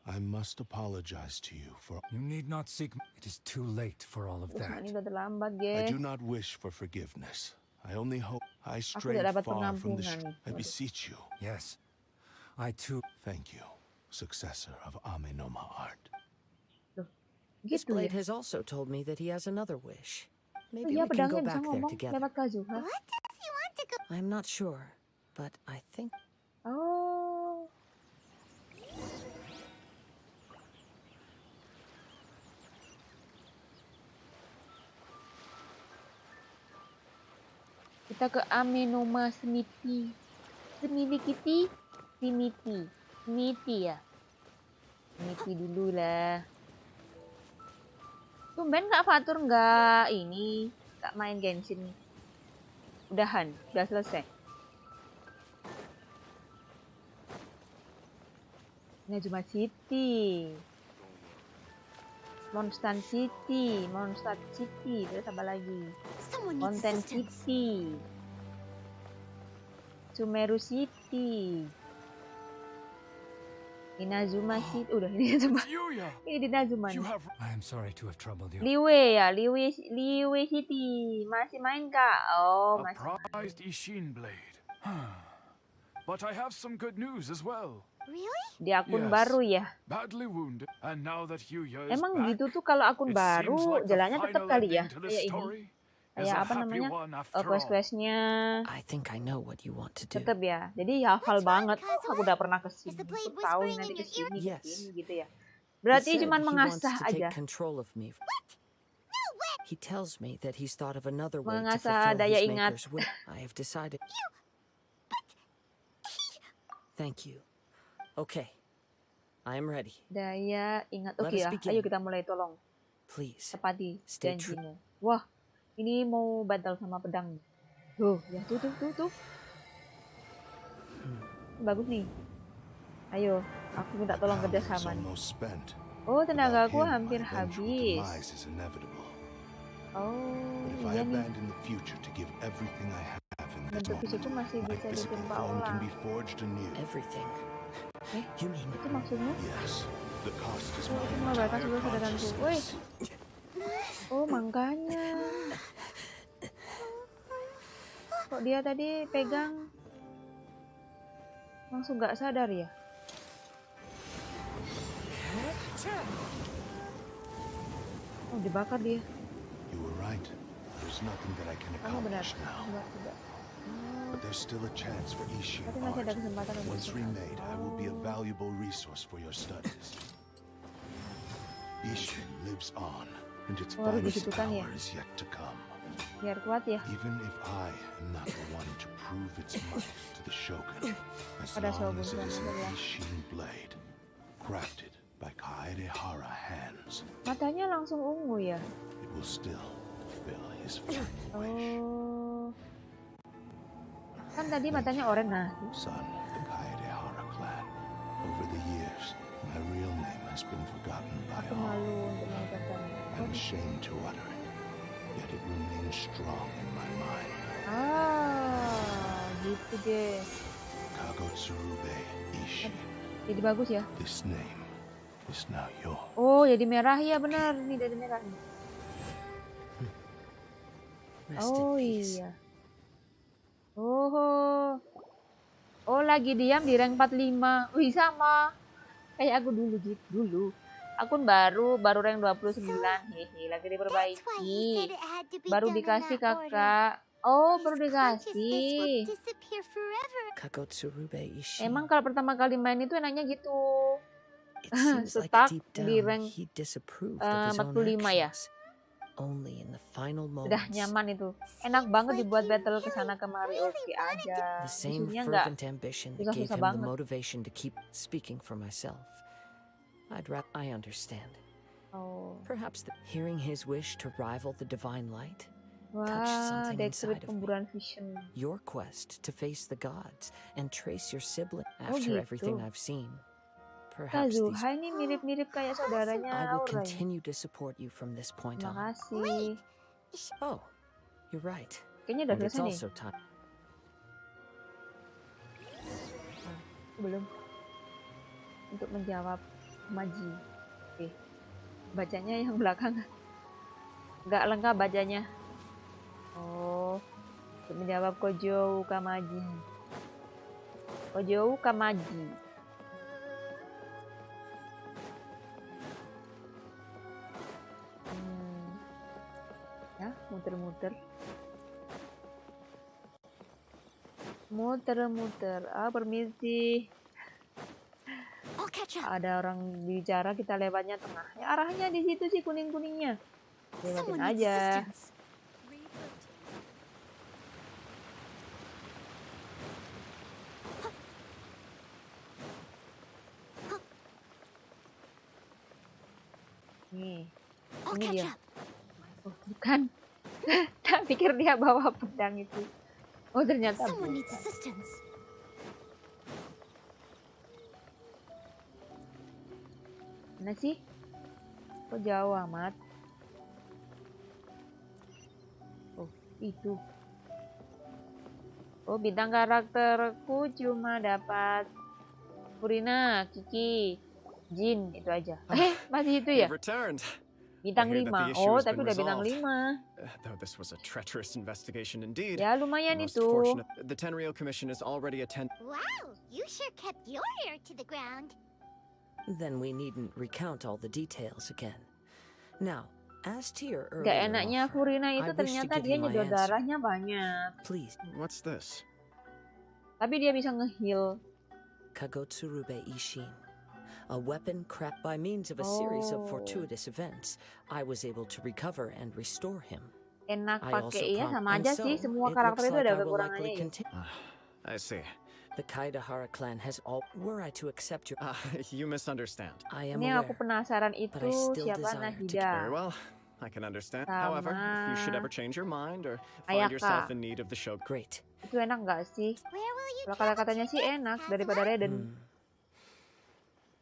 I must apologize to you for. You need not seek. It is too late for all of Usman that. ini udah terlambat, I guys. do not wish for forgiveness. I only hope I Aku strayed tidak dapat far from the. pengampunan nih. I beseech you. Yes, I too. Thank you, successor of Amenoma art. this Gitu blade ya. has also told me that he has another wish. Oh Maybe iya, we can pedangnya go bisa back there ngomong together. lewat Kazuha. What does he want to go? I'm not sure, but I think Oh. Kita ke Amenoma Smithy. Smithy ya. Smithy dulu lah. Tumben Kak Fatur nggak main genshin. Udah selesai. Inazuma City. Mondstadt City, terus apa lagi? Someone needs Mountain assistance. City. Sumeru City. Inazuma City. Udah ini Inazuma. Yuya, Ini di Inazuma you nih. have I am sorry to have troubled you. Liwe City. Masih main Kak? Oh, a masih. prized Ishin blade. But I have some good news as well. Really? Di akun Yes. baru ya. Badly wounded, and now that Yuya is Emang back, gitu tuh kalau akun it seems baru like the jalannya tetap final kali ya. ending to the Kayak ini. story is kayak a apa happy namanya, one after all. quest-questnya I think I know what you want to do. tetep ya. Jadi hafal What's wrong, banget. Oh, aku Kazuha? udah pernah Is kesini. the blade Aku tahu whispering nanti in your kesini, ear? Yes. kesini gitu ya. He Berarti said cuman he wants mengasah to take aja. control of me. No way! He tells me that he's thought of another way to Mengasah fulfill daya his ingat. maker's will. I have decided. Thank you. Okay. I am ready. Daya ingat. Let Oke us ya, begin. ayo kita mulai tolong. Please. Tepati Stay true. janjimu. Wah, ini mau battle sama pedang. Tuh, ya tuh. Bagus nih. Ayo, aku minta tolong Power is kerjasama nih. almost spent. Oh, tenagaku Without him, hampir my eventual habis. demise is inevitable. Oh, But if I iya nih. abandon the future to give everything I have in this Bentuk fisikku moment, masih my bisa physical ditimpa form can ulang. be forged anew. Everything. Eh, You mean itu maksudmu? Yes, the cost is Oh, my itu mengabaikan entire seluruh kesadaranku. Woi, consciousness. oh makanya. Kok dia tadi pegang langsung gak sadar ya? Oh, dibakar dia. You were right. There's nothing that I can Kamu benar. accomplish now. Tidak. But there's still a chance for Ishin Tapi masih ada art. kesempatan untuk Once itu. remade, I will be a valuable resource for your studies. Ishin lives on, and its Oh, harus finest digitukan ya? hour is yet to come. Biar kuat ya. Even if I am not the one to prove its might to the Shogun, as Pada long Shogun as it is an ya. Ishin blade, crafted by Kaedehara hands, Matanya langsung ungu ya. it will still fulfill his final wish. Oh. Kan tadi matanya oranye. Nah, Son of the Kaedehara clan, over the years, my real name has been forgotten by aku all. malu untuk mengatakannya. I'm ashamed to utter it, yet it remains strong in my mind. Ah, gitu deh. Kagotsurube Ishin. Jadi bagus ya. This name is now yours. Oh, jadi merah ya, benar. Nih dari merah nih. rest in Oh peace? iya. Oh. Oh, lagi diam di rank 45. Wih, sama. Kayak aku dulu gitu. Dulu. Akun baru rank 29. Hehe, lagi That's why diperbaiki. he said it had to be Baru done in dikasih that order. kakak. Oh, baru His consciousness dikasih. will disappear forever. Kagotsurube Ishin. Emang kalau pertama kali main itu enaknya gitu. It seems like stuck deep di down rank, he disapproved of his own 45 ya. actions. Only in the final Udah moments, nyaman itu. Enak banget dibuat battle kesana kemari. Oke aja. the same Musuhnya nggak fervent ambition that gave susah-susah him the banget. motivation to keep speaking for myself. I understand. Oh. Perhaps hearing his wish to rival the divine light, Wah, something desperate inside of me. pemburuan vision. your quest to face the gods and trace your sibling Oh, after gitu. everything I've seen. Perhaps these Kazuha ini mirip-mirip kayak saudaranya I will Aura. continue to support you from this point Terima on. kasih. Oh, you're right. Kayaknya udah And it's selesai nih. also time. Belum. Untuk menjawab Maji. Oke. Bacanya yang belakang. Nggak lengkap bacanya. Oh. Untuk menjawab Kojo Ukamaji. Kojo Ukamaji. Ya, muter-muter. Muter-muter. Ah, permisi. I'll catch up. Ada orang bicara, kita lewatnya tengah. Ya, arahnya di situ sih kuning-kuningnya. Lewatin Someone needs aja. assistance. Nih, I'll ini catch dia. up. Oh, bukan. Tak pikir dia bawa pedang itu. Oh, ternyata Someone needs bukan. assistance. Mana sih? Kok jauh amat? Oh, itu. Oh, bintang karakterku cuma dapat Furina, Kiki, Jin, itu aja. Masih itu ya? You've returned. Bintang I hear that 5. the issue Oh, has tapi been udah bintang resolved. 5. Though this was a treacherous investigation indeed. Ya, lumayan Most itu. fortunate. The Tenryou Commission has already attended. Wow, you sure kept your ear to the ground. Then we needn't recount all the details again. Now, As to your Gak earlier enaknya offer, Furina itu I wish to ternyata give dia you my nyedot answer. darahnya banyak. Please, What's this? Tapi dia bisa nge-heal. Kagotsurube Ishin. A weapon crafted by means of a series of fortuitous events. I was able to recover and restore him. Enak I also pakai ya, sama and aja so, sih. Semua it karakter looks itu like ada I will kekurangannya likely ya. continue. I see. The Kaidahara clan has all. Were I to accept your, You misunderstand. I am Ini yang aku aware. penasaran but itu I still siapa desire to Nahida. Very well. I can understand. However, if you should ever change your mind or find Ayaka. yourself in need of the shogun. Great. Itu enak nggak sih? Where will you Kalau travel kata-katanya to sih next, enak Kazuma? daripada Raiden.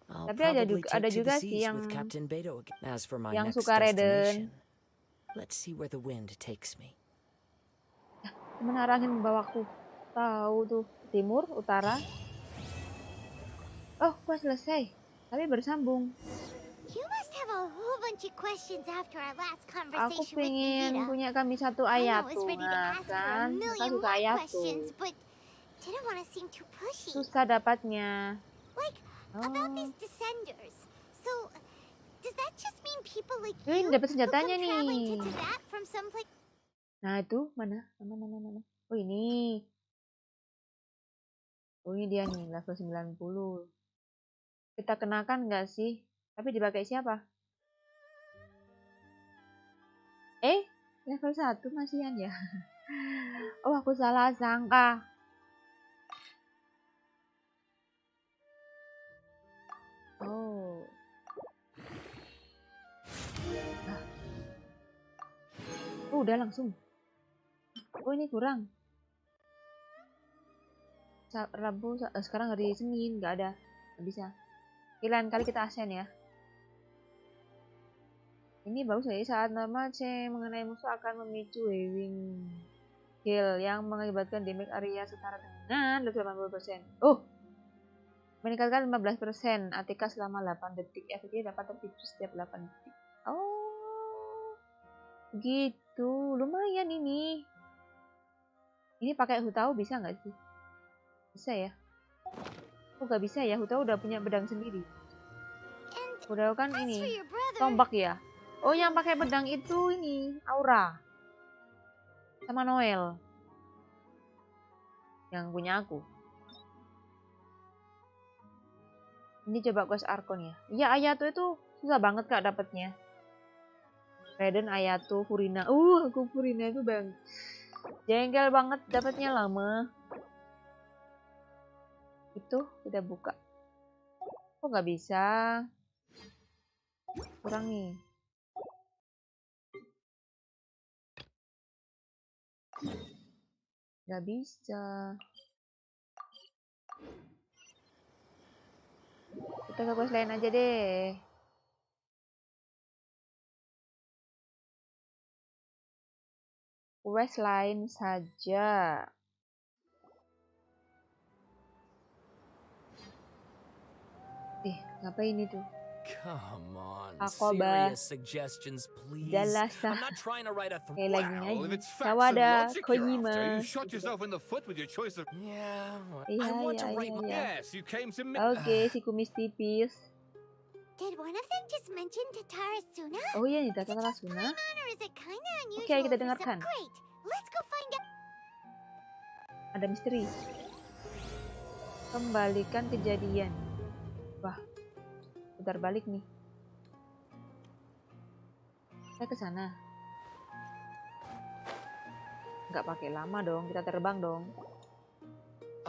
I'll Tapi ada probably juga, take ada to juga the sih seas yang with Captain Beto again. As for my yang next suka Raiden. destination, let's see where the wind takes me. Menarangin membawaku. Tahu tuh, timur, utara. Oh, gua selesai. Tapi bersambung. You must have a whole bunch of questions after our last Aku conversation with pengen Nahida. punya kami satu I ayat was tuh, ready to nah, ask her a kan? Suka million suka more ayat questions, tuh. but didn't want to seem too pushy. Susah dapatnya. Like, about Oh. these descenders. So, does that just mean people like Wih, you dapat who senjatanya come traveling nih. to Tibet from someplace? Nah, itu mana? Mana? Oh, ini. Oh, ini dia nih, level 90. Kita kenakan nggak sih? Tapi dipakai siapa? Level 1 masihan ya? Oh, aku salah sangka. Oh. Ah. Oh, udah langsung. Oh, ini kurang. Rabu, sekarang hari Senin, nggak ada. Nggak bisa. Lain kali kita asen ya. Ini bagus ya, saat normal C mengenai musuh akan memicu waving heal yang mengakibatkan damage area setara dengan 80%. Oh, meningkatkan 15% ATK selama 8 detik. Efeknya dapat terpicu setiap 8 detik. Oh, gitu. Lumayan ini. Ini pakai Hutao bisa nggak sih? Bisa ya? Oh, nggak bisa ya. Hutao udah punya pedang sendiri. Hutao kan As for ini your brother, tombak ya. Oh, yang pakai pedang itu ini Aura sama Noel yang punya aku. Ini coba quest Arkon ya. Iya, Ayato itu susah banget Kak dapatnya. Raiden, Ayato, Furina. Aku Furina itu bang. Jengkel banget dapatnya lama. Itu kita buka. Kok nggak bisa? Kurang nih. Nggak bisa. Kita ke quest lain aja deh. Quest lain saja. Ngapain itu? Come on, Akoba. serious suggestions, please. Jalasa. I'm not trying to write a Kayak lagi Well, if ngaji. it's facts and Sawada, logic you're Kojima. after, you shot yourself in the foot with your choice of... Yeah, Iya, I want to iya, write. iya. Yes, you came to me... Oke, si kumis tipis. did one of them just mention Tatara Suna? Oh iya nih, Is it Tata just Suna. Paimon or is it kinda unusual Oke, kita for dengarkan. Great, let's go find out. Ada misteri. Kembalikan kejadian. Wah, putar balik nih. Kita ke sana. Nggak pakai lama dong, kita terbang dong.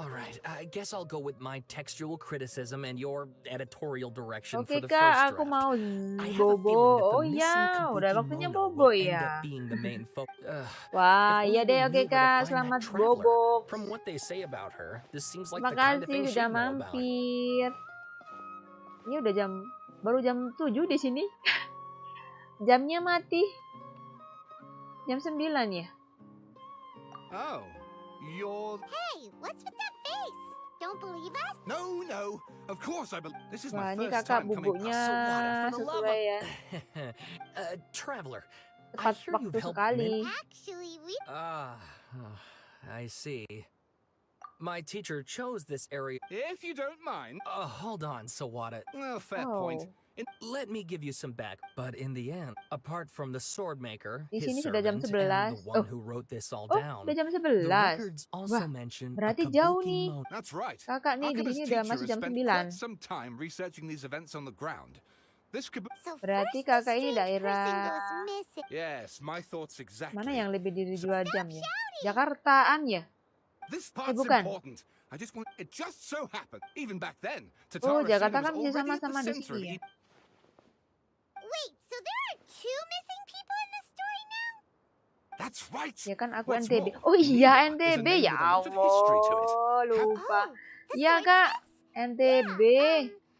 Alright, I guess I'll go with my textual criticism and your editorial direction Oke for the Kak, first aku draft. mau I have a bobo. feeling that the Oh missing iya, Kabuki udah waktunya Mono bobo will end ya. up being the main focus. Wah, If iya only deh, we oke knew where to Kak, find that selamat traveler. bobo. From what they say about her, this seems like Terima the kind of kasih thing sudah she'd know about. mampir. Ini udah baru jam 7 di sini. Jamnya mati. Jam 9 ya. Oh, you're... Hey, what's with that face? Don't believe us? No, of course I believe... This is Wah, my ini first kakak time coming... bubuknya So what, for the love sesuai ya. Traveler, I Tepat hear you've waktu helped sekali. Actually, we... I see. my teacher chose this area. If you don't mind. Hold on, Sawada. Fair point. Let me give you some back. But in the end, apart from the sword maker, Di his sini sudah jam servant, and 11. the one who wrote this all Oh, down, udah jam the 11. records Wah, also mention a berarti jauh kabuki nih. mode. That's right. Kakak nih di Akaba's sini udah teacher masih has jam spent 9. quite some time researching these events on the ground. This could be... So Berarti first the kakak ini strange person daerah goes missing. Yes, my thoughts exactly. mana yang lebih dari 2 jam ya? Jakartaan ya? This part's bukan. important. I just want... It just so happened, even back then, Oh, Tatara Jakarta was kan bisa already at the sama-sama di center sini ya? of... Wait, so there are 2 missing people in the story now? That's right. Ya kan aku What's NTB. more, Oh iya Niba is a NTB name ya with a lot of history to it. Allah lupa. Oh, Iya kak NTB.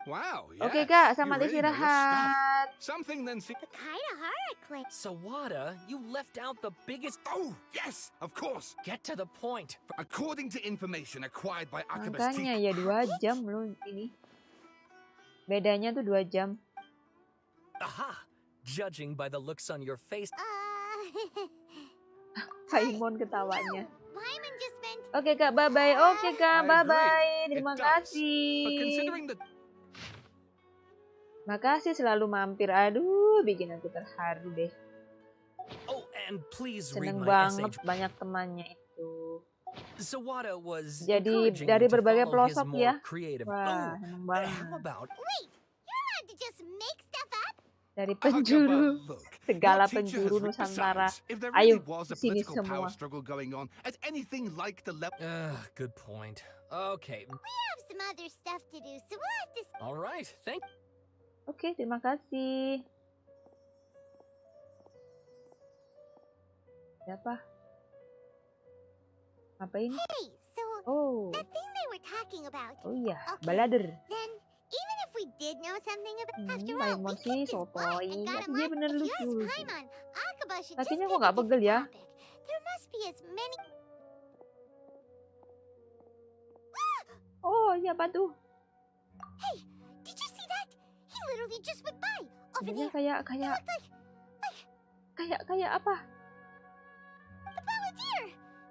Wow, yes. Oke kak, You selamat really know your stuff. istirahat. Something then... The Kaidahara claim. Sawada, you left out the biggest... Oh, yes, of course. Get to the point. According to information acquired by Akaba's Makanya teacher... ya 2 jam loh ini. Bedanya tuh 2 jam. Aha! Judging by the looks on your face... Paimon ketawanya. Paimon just meant... Oke kak, bye-bye. Oke kak, I bye-bye. agree. Terima It does. kasih. But considering that... Makasih selalu mampir. Aduh, bikin aku terharu deh. Oh, and please read Seneng my banget essay. banyak temannya itu. Sawada was Jadi encouraging dari me to berbagai follow his pelosok more ya. creative... Wah, seneng banget. how about... Wait, you're allowed to just make stuff up? Dari Akaba, penjuru, look, segala your teacher penjuru has written- Nusantara. Besides, if there Ayo, really was a sini political power semua. struggle going on at anything like the level... Good point. Okay, We have some other stuff to do, so we'll have to... all right. Thank... Oke, terima kasih. Siapa? Ngapain? Hey, so Oh, that thing they were talking about. oh iya, Okay. balader. Then, even if we did know something about... After all, Paimon we sih kicked his butt sotoy. and got Tapi him dia off. bener If you lucu. ask Paimon, Akaba should just Kakinya pick kok a nggak pegel different ya? topic. There must be as many... Oh, siapa tuh? Hey, did you see that? He literally just went by. Over Sebenarnya there. kayak apa? The balladeer.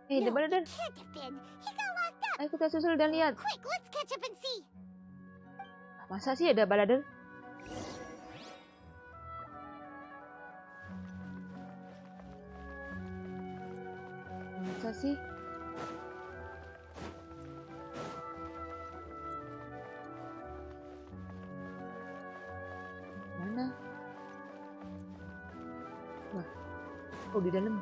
The No, balladeer. it can't have been. He got locked up. Ayo kita susul dan lihat. Quick, let's catch up and see. Masa sih ada balladeer? Masa sih? Mana? Wah. Oh, di dalam.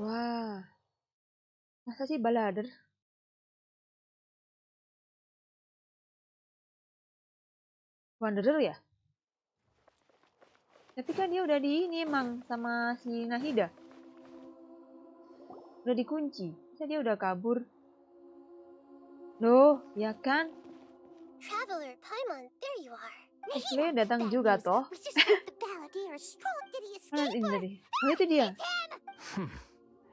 Wah. Masa sih balladeer? Wanderer ya? Tapi kan dia udah di ini emang sama si Nahida. Udah dikunci. Masa dia udah kabur? Loh, ya kan? Traveler, Paimon, there you are. Asli datang juga toh. We just found the balladeer. Did he Mana escape? ini tadi? Oh itu dia.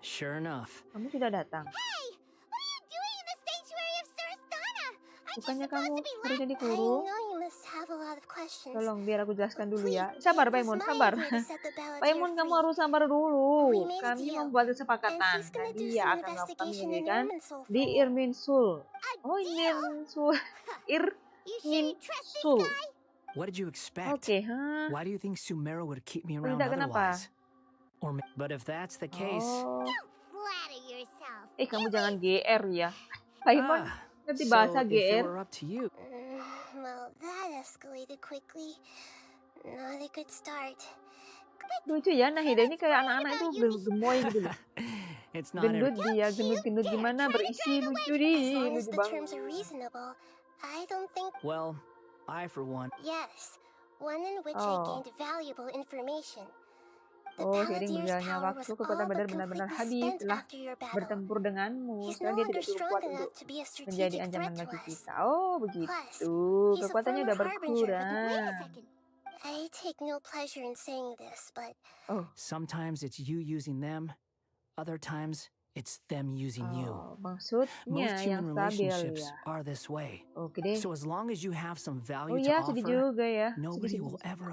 Sure enough. Kamu sudah datang. Hey, what are you doing in the sanctuary of Surasthana? Aren't you Bukannya supposed kamu to be harusnya left? dikurung? you must have a lot of questions. Tolong biar aku jelaskan dulu ya. Please, Sabar it was Paimon, my sabar. idea to set the balladeer Paimon kamu free. harus sabar dulu. We made a Kami deal. membuat And kesepakatan. he's gonna Dan do dia some akan melakukan investigation in penyelidikan Irminsul for di you. Irminsul. A Oh deal? Irminsul. You sure you trust this Whoa. guy? What did you expect? Oke, hah? Why do you think Sumero would keep me around Tidak, kenapa? otherwise? But if that's the case... Oh. Don't flatter yourself. Kamu jangan GR ya. Paimon nanti bahasa so if it GR. were up to you... Well, that escalated quickly. Not a good start. Lucu ya, Nahida ini kayak anak-anak itu gemoy gitu loh. It's not Gendut dia, gendut-gendut gimana berisi lucu di, As long as lucu the banget. terms are reasonable, I don't think... Well, I for one... Yes, one in which Oh. I gained valuable information. The Oh, seiring Balladier's berjalannya power waktu, was kekuatan all Badar but benar-benar completely habis spent setelah after your battle. bertempur denganmu. He's Sekarang no dia longer tidak cukup strong kuat untuk enough to be a menjadi strategic ancaman threat to bagi us. kita. Oh, Plus, begitu. he's a Kekuatannya former udah harbinger of the... Wait a berkurang. second. I take no pleasure in saying this, but Oh, Sometimes it's you using them. Other times, it's them using you. oh, maksudnya Most yang human stabil relationships ya. are this way. Oke deh. So as long as you have some Oh value to iya, sedih offer, juga ya. nobody Sedih, will sedih. ever...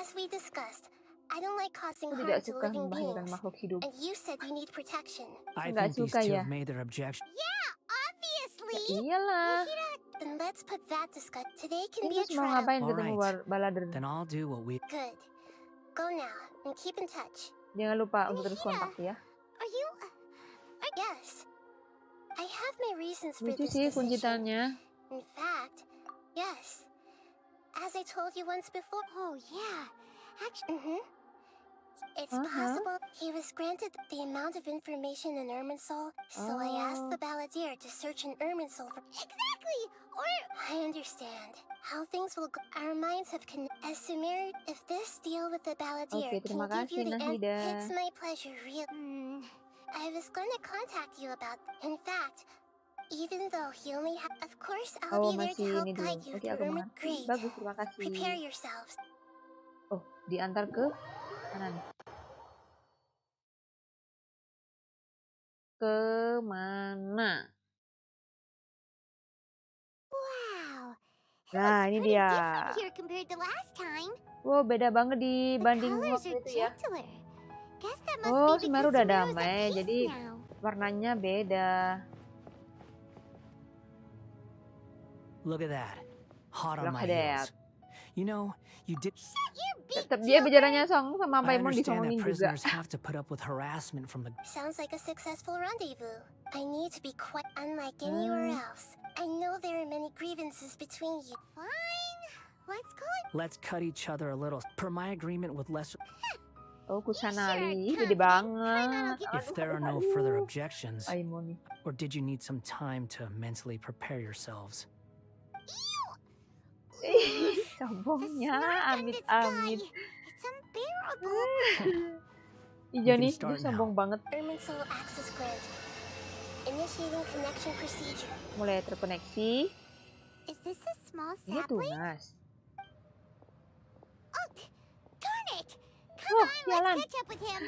as we discussed, I don't like causing Aku harm tidak to suka living membahayakan beings. makhluk hidup. And you said you need protection. I Nggak think these suka two ya? have made their objection. Yeah, obviously. Ya iyalah. Then let's put that discussion. Today can Ini be a terus mau trial. ngapain ketemu Alright. Balader? Then I'll do what we... Good. Go now and keep in touch. Jangan lupa untuk terus kontak ya. Are you? Yes. I have my reasons for Lucu this sih kunci decision. tanya. In fact, yes. As I told you once before. Oh yeah. Actually. It's possible he was granted the amount of information in Irminsul, so I asked the Balladeer to search in Irminsul for... Exactly! Or... I understand how things will go. Our minds have as Sumir, if this deal with the Balladeer Oke, terima can give you kasih the Nahida. It's my pleasure, real. I was going to contact you about... In fact, even though he only of course, I'll be there to masih help ini dulu. guide you Oke, through aku Irmin. mengerti. Great. Bagus, terima kasih. Prepare yourselves. Oh, diantar ke kanan. Kemana? Wow. Nah, ini dia. Here compared to last time. Wow, beda banget dibanding waktu itu ya. Oh, Semeru udah damai, jadi warnanya beda. Look at that. Hot on Look my at that. heels. You know, you did... Tetap dia bicaranya song sama I Paimon understand disongongin that juga. prisoners have to put up with harassment from the... Sounds like a successful rendezvous. I need to be quite unlike anywhere else. I know there are many grievances between you. Fine. Let's go. Let's cut each other a little. Per my agreement with lesser... Oh, Kusanali, gede banget. If there are no further objections, Paimon nih. or did you need some time to mentally prepare yourselves? Sombongnya, amit-amit. It's unbearable. Iya can nih, start dia sombong banget. Irminsul access granted. Initiating connection procedure. Mulai terkoneksi. Is this a small Ini sapling? tunas. Oh, darn it! Wah, Come on, jalan. let's catch up with him.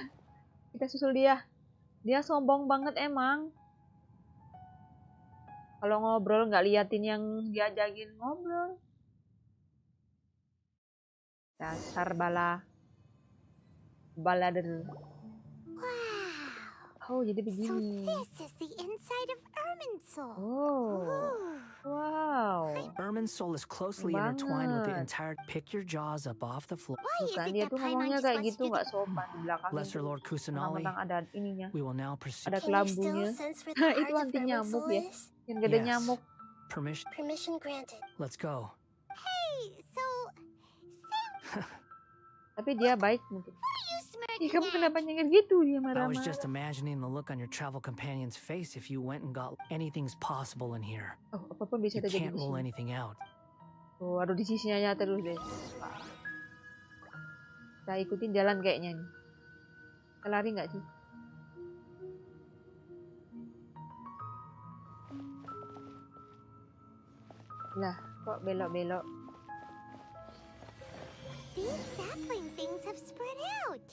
Kita susul dia. Dia sombong banget emang. Kalau ngobrol nggak liatin yang diajakin ngobrol. Dasar balader. Wow. Oh, jadi So begini. this is the inside of Irminsul. Oh, wow. Irminsul is closely intertwined with the entire... Pick your jaws up off the floor. Why is Bukan, it dia that tuh Paimon ngomongnya just kayak wants gitu to nggak sopan di belakang Lesser itu. Lord Kusanali, Mentang-mentang ada ininya. we will now proceed. Ada Can you still kelambunya. sense where the Itu heart of anti nyamuk Irminsul ya. is? Yang gede Yes. nyamuk. Permission. Granted. Let's go. Hey, so Tapi dia baik mungkin. what are you Ih, smirking kamu at? kenapa nyengir gitu? Dia I was marah-marah. just imagining the look on your travel companion's face if you went and got... Anything's possible in here. Oh, apapun bisa You terjadi can't di rule sini. anything out. Oh, aduh di sisinya aja terus deh. Kita ikutin jalan kayaknya nih. Kita lari nggak sih? Lah, kok belok-belok? These sapling things have spread out.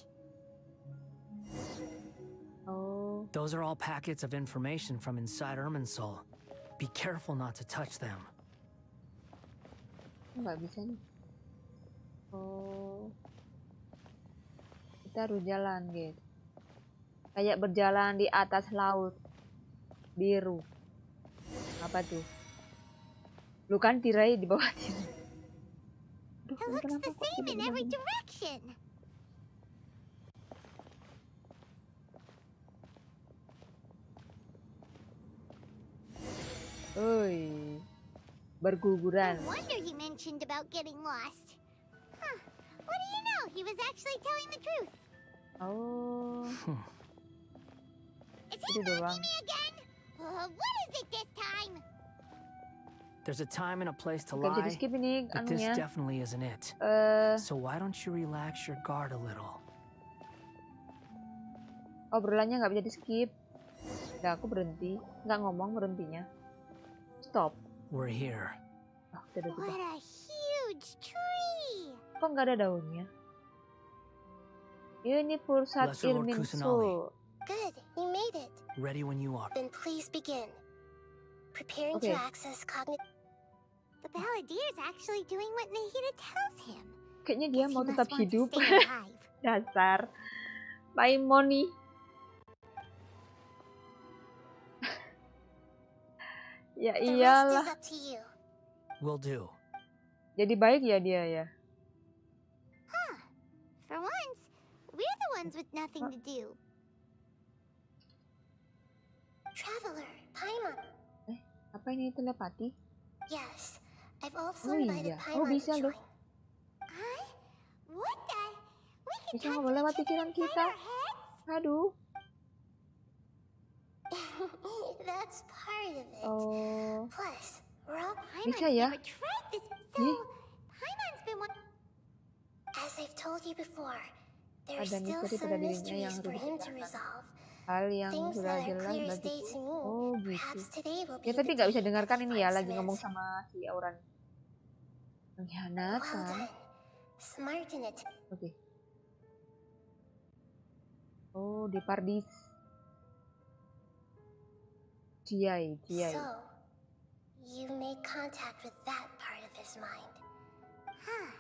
Oh, Those are all packets of information from inside Irminsul. Be careful not to touch them. nggak bisa nih. Oh, kita harus jalan guys. Kayak berjalan di atas laut biru. Apa tuh? Lu kan tirai di bawah tirai. Aduh, It ini looks kenapa the kok same in tidak every begini? direction. Oi, berguguran. No wonder you mentioned about getting lost. Huh. What do you know? He was actually telling the truth. Oh, Is itu he doang. mocking me again? What is it this time? There's a time and a place to Gak bisa di lie, skip ini but this anunya. definitely isn't it. So why don't you relax your guard a little? Obrolannya nggak bisa di skip. Udah aku berhenti, nggak ngomong berhentinya. Stop. We're here. Oh, udah. What a huge tree! Kok nggak ada daunnya? Ini pusat Lesser Lord Irminsul. Good, you made it. Ready when you are. Then please begin. Preparing Okay. to access cognitive. The Balladeer's actually doing what Nahida tells him. Kayaknya dia Guess he mau must tetap want to hidup. stay alive. Dasar Paimoni. Ya The rest iyalah. is up to you. Will do. Jadi baik ya dia ya. Huh. For once, we're the ones with nothing to do. Traveler, Paimon. Apa ini telepati? Yes, I've also Oh invited iya. Paimon Oh bisa to loh. join. What the? We can Bisa talk ngobrol to lewat each other pikiran inside kita. our heads? Aduh. That's part of it. Oh. Plus, we're all Bisa Paimon's ya? never tried this, so Ih. Paimon's been one. As I've told you before, there's Ada still misteri some pada dirinya mysteries yang for harus him to dipecahkan. resolve. Hal yang Things sudah that are jelas clear as day bagiku. to me. Oh gitu. Perhaps today will be Ya tapi the nggak bisa day dengarkan that ini he ya, finds lagi some ngomong answer. sama si Auran. Well Pengkhianatan. done. Smart in it. Oke. Oh, di Pardis. Ciai. So, you made contact with that part of his mind. Huh.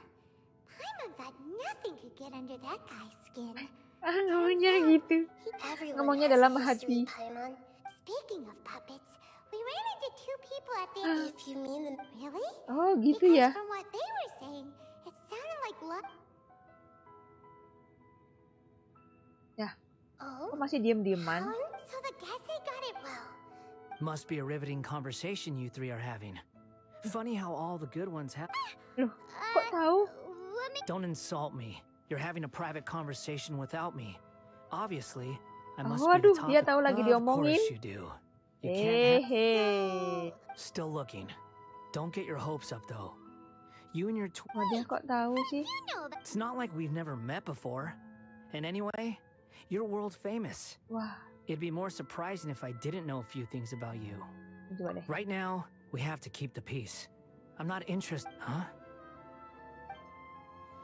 Paimon thought nothing could get under that guy's skin. Ngomongnya gitu. Everyone Ngomongnya has dalam a history, hati. Paimon. Speaking of puppets, we ran into two people at the... If you mean them... Really? Oh gitu Because ya. from what they were saying, it sounded like love... Ya. Oh? Kok masih diem-dieman? So the gaes got it well. Must be a riveting conversation you three are having. Funny how all the good ones have. Loh, kok tahu? Let me... Don't insult me. You're having a private conversation without me. Obviously, I must Oh, be the aduh, top. dia tahu lagi Of diomongin. course you do. You can't Hehe. Still looking. Don't get your hopes up though. You and your Wah, dia kok tahu sih? It's not like we've never met before. And anyway, you're world famous. Wah, It'd be more surprising if I didn't know a few things about you. coba deh. Right now, we have to keep the peace. I'm not interested. Huh?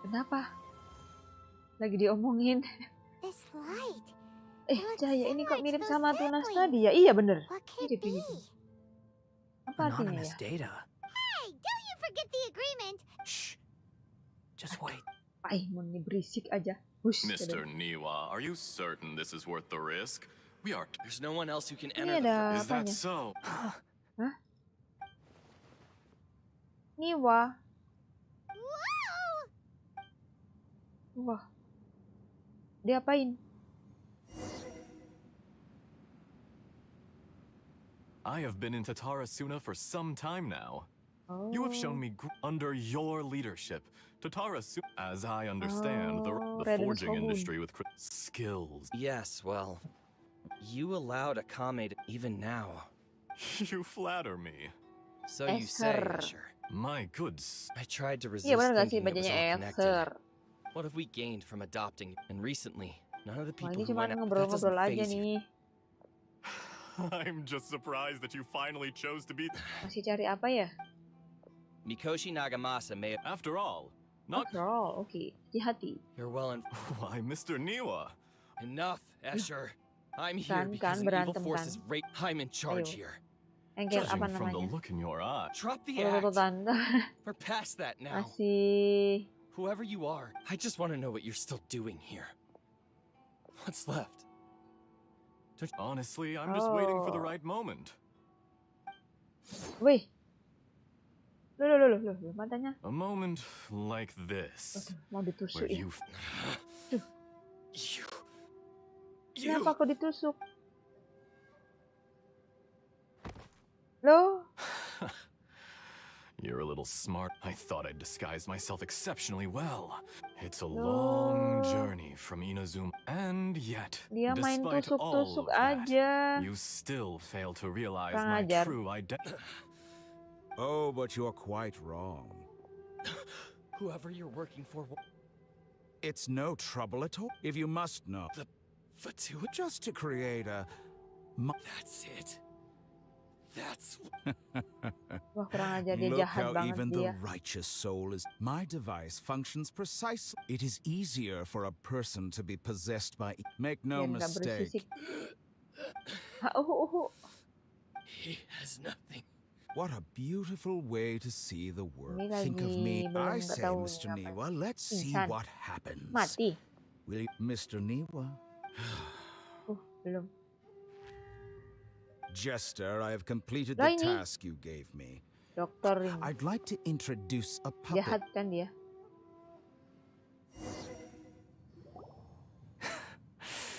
Kenapa? Lagi diomongin. This light. Cahaya ini kok mirip sama tunas saplings. tadi ya? Iya bener. What could Mirip it be? ini. Apa artinya Anonymous ya? data. Hey, don't you forget the agreement. Shh. Just wait. Paimon ini berisik aja. Hush. Mr. Niwa, are you certain this is worth the risk? We are. There's no one else who can Ini enter the ada Is that apanya? so? Hah? Niwa. Wah. Dia apain? I have been in Tatarasuna for some time now. Oh. You have shown me under your leadership. Tatarasuna, as I understand, the Raden forging Shogun. industry with skills. Yes, well, you allowed Akame to, even now. You flatter me. So you say, Esther. Asher. My goods. I tried to resist Iya bener gak sih thinking it was bacanya all connected. Esther? What have we gained from adopting? And recently, none of the Wah people ini who cuma went out, that ngobrol-ngobrol doesn't aja faze you. nih. I'm just surprised that you finally chose to be. Masih cari apa ya? Mikoshi Nagamasa may have... After all, not. After all, oke. Hati-hati. You're well in... Why, Mr. Niwa? Enough, Asher. I'm here Kan, because the evil berantem forces kan. rape. I'm in charge Ayo. here. Engkel apa Judging from the namanya? look in your eye. Drop the Tuh act. tante. We're past that now. Masih. Whoever you are, I just want to know what you're still doing here. What's left? Honestly, I'm just waiting for the Oh. right moment. Wih. Loh, matanya. A moment like this. Aduh, mau ditusuk Where ya. you. You. Kenapa kok ditusuk? Loh? You're a little smart. I thought I'd disguise myself exceptionally well. It's a long journey from Inazuma. And yet, Dia main despite all tusuk-tusuk of that, aja. you still fail to realize Kurang my ajar. true identity. Oh, but you're quite wrong. Whoever you're working for. It's no trouble at all. If you must know. The Fatu. Just to create a... That's it. That's. Wah, kurang ajar, dia Look jahat how banget even dia. the righteous soul is. My device functions precisely. It is easier for a person to be possessed by. Make no Biar nggak bersisik. mistake. He has nothing. What a beautiful way to see the world. Ini Think of lagi me. belum I nggak say, tahu Mr. ngapain. Niwa, let's see Pingsan. what happens. Mati. Will you, Mr. Niwa? Belum. Jester, I have completed Lah the ini. task you gave me. Dokter ini. I'd like to introduce a puppet. Jahat kan dia?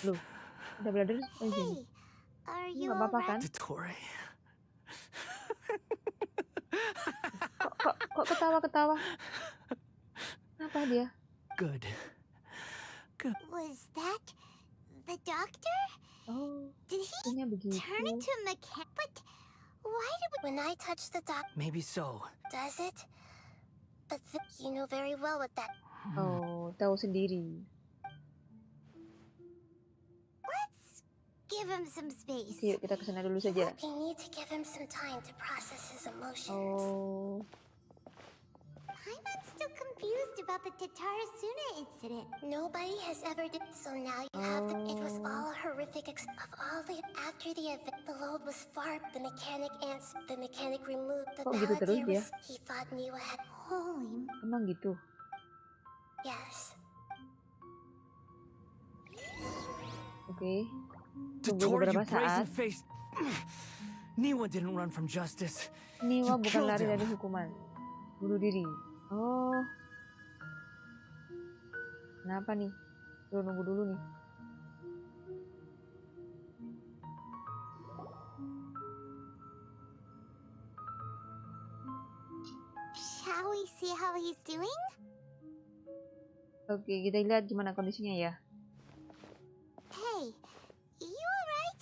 Loh, udah belajar di sini. Are Ini you nggak apa-apa kan? Dottore. Kok ketawa-ketawa? Kenapa dia? Good. Was that the doctor? Oh, Did he kayaknya begitu. turn into a mechanic? But why did when I touch the doc, Maybe so. does it? But you know very well what that. Oh, tahu sendiri. Let's give him some space. Oke, yuk kita kesana dulu saja. We need to give him some time to process his emotions. Oh, I'm still confused about the Tatarasuna incident. Nobody has ever did so. Now you have the. It was all horrific. Of all the after the event, the load was far. The mechanic removed the kok gitu terus dia? He thought Niwa had. Holy. Emang gitu? Yes. Oke. Tunggu Dottore, you beberapa saat. brazen-faced. Niwa didn't run from justice. Niwa You bukan killed lari him. dari hukuman. Bunuh diri. Oh. Kenapa nih? Nunggu dulu nih. Shall we see how he's doing? Oke, kita lihat gimana kondisinya ya. Hey, you alright?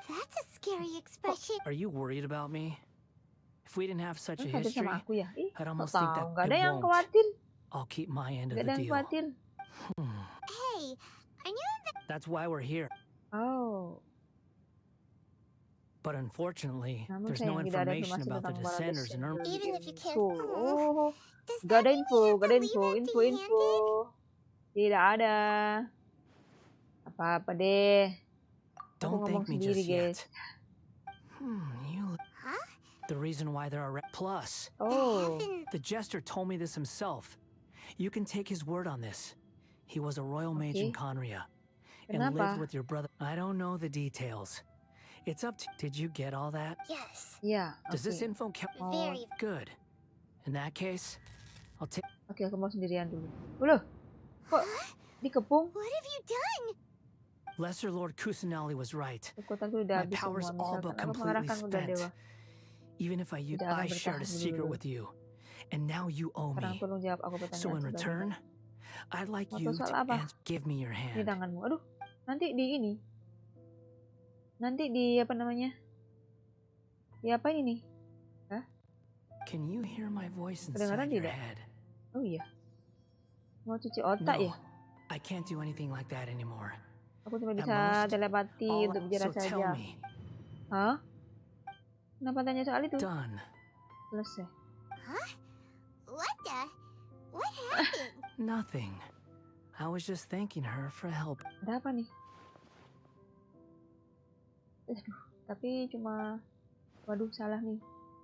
That's a scary expression. Are you worried about me? If we didn't have such a Khawatir history, sama aku ya? Ih, I'd kok almost think that tahu? Gak ada it yang won't. khawatir. I'll keep my end of Gak the ada yang deal. khawatir. Hey, are you in the... That's why we're here. Oh, But unfortunately, namun there's no sayang tidak ada information informasi about the tentang para descenders in descendants. Erm. Even if you can't... Tuh. Oh, Does gak that ada mean info, we have gak to ada leave info. empty-handed? Tidak ada. Apa-apa deh. Aku Don't ngomong thank me sendiri, just guys. yet. You. Huh? The reason why there are plus. Oh, Heaven... The jester told me this himself. You can take his word on this. He was a royal mage in Okay. Conria and Kenapa? lived with your brother. I don't know the details. It's up to. Did you get all that? Yes. ya. Does this Oke, info count? Very... Good. In that case, I'll take. Oke, aku mau sendirian dulu. Loh, kok dikepung? What have you done? Lesser Lord Kusanali was right. Kekuatanku udah My habis powers semua. all Misalkan but aku completely mengarahkan kuda spent. dewa. Even if I Tidak akan I shared a bertahan secret dulu. with you, and now you owe Sekarang me. tolong jawab aku pertanyaan So in selanjutnya. return, I'd like Mau you soal to apa? give me your Ini hand. tanganmu. Aduh, nanti di ini. Nanti di apa namanya? Di apa ini nih? Can you hear my voice Kedengaran inside your tidak? head? Oh iya. Mau cuci otak No, ya? I can't do anything like that anymore. Aku cuma At bisa most, telepati All untuk bicara so tell saja. me. Hah? Kenapa tanya soal itu? Done. Selesai. Huh? What the... What happened? Nothing. I was just thanking her for help. Ada apa nih? Aduh, tapi cuma... Waduh, salah nih.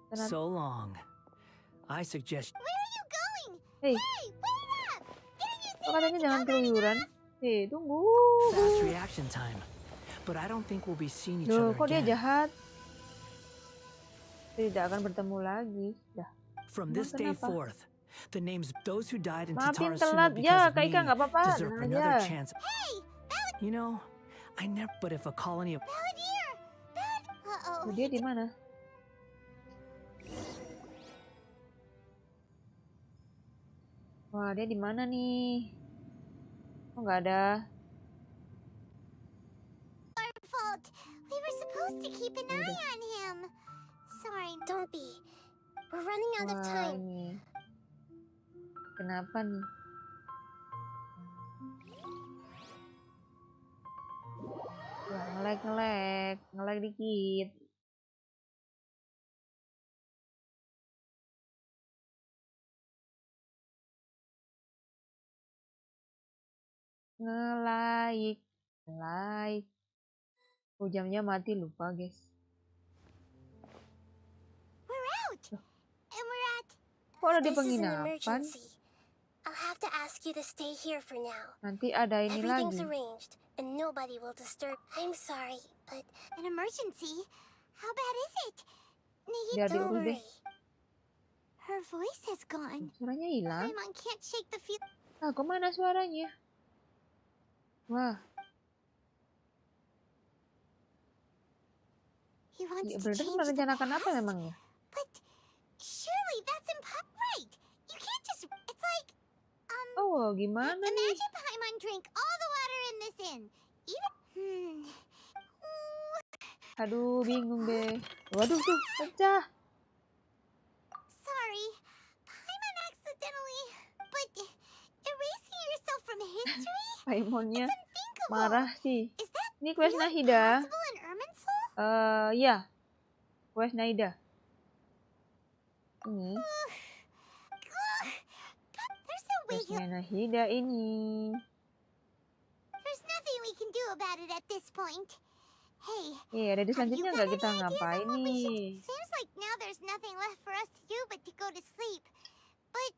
Karena... So long. I suggest. Where are you going? Hey, Hey, wait up! Didn't you kok say katanya not to jangan go keluyuran? Hei, tunggu. Fast reaction time. But I don't think we'll be seeing each Loh, other kok dia again. jahat? Tidak akan bertemu lagi. Dah. From Emang this day kenapa? forth, the names of those who died in Maafin Tatarasuna telat. because Ya, of Kak me Ika nggak apa-apa. deserve Tenang another aja. chance. Hey, You know, I never. But if a colony of Belvedere! Uh-oh. Oh, dia di mana? Wah, dia di mana nih? Oh, nggak ada. Our fault. We were supposed to keep an eye on him. Sorry. Don't be. We're running out of Wah, time. ini. Kenapa nih? Ya, ngelag dikit. Like. Oh, jamnya mati, lupa guys. We're out. And we're at... Kok ada di This is an penginapan? emergency. I'll have to ask you to stay here for now. Nanti ada ini Everything's lagi. arranged, and nobody will disturb. I'm sorry, but an emergency? How bad is it? Biar Don't diurus deh. worry. Her voice has gone. Suaranya hilang. Paimon can't shake the feel. Ah, kok mana suaranya? Wah, He wants ya, to Brother change the merencanakan apa past? memangnya? But surely that's impossible. Right. You can't just. It's like. Oh, gimana nih? Imagine Paimon drank all the water in this inn. Even. Aduh, bingung deh. Waduh, tuh, pecah. Sorry. Paimon accidentally. But erasing yourself from history? Paimonnya Unthinkable. marah sih. Is that Ini quest really Nahida. possible in Irminsul? Ya. Quest Nahida. Ini. There's no way Quest Nahida ini. There's nothing we can do about it at this point. Hey, Iya, ada selanjutnya nggak kita ideas ngapain on what we should- nih? Seems like now there's nothing left for us to do but to go to sleep. But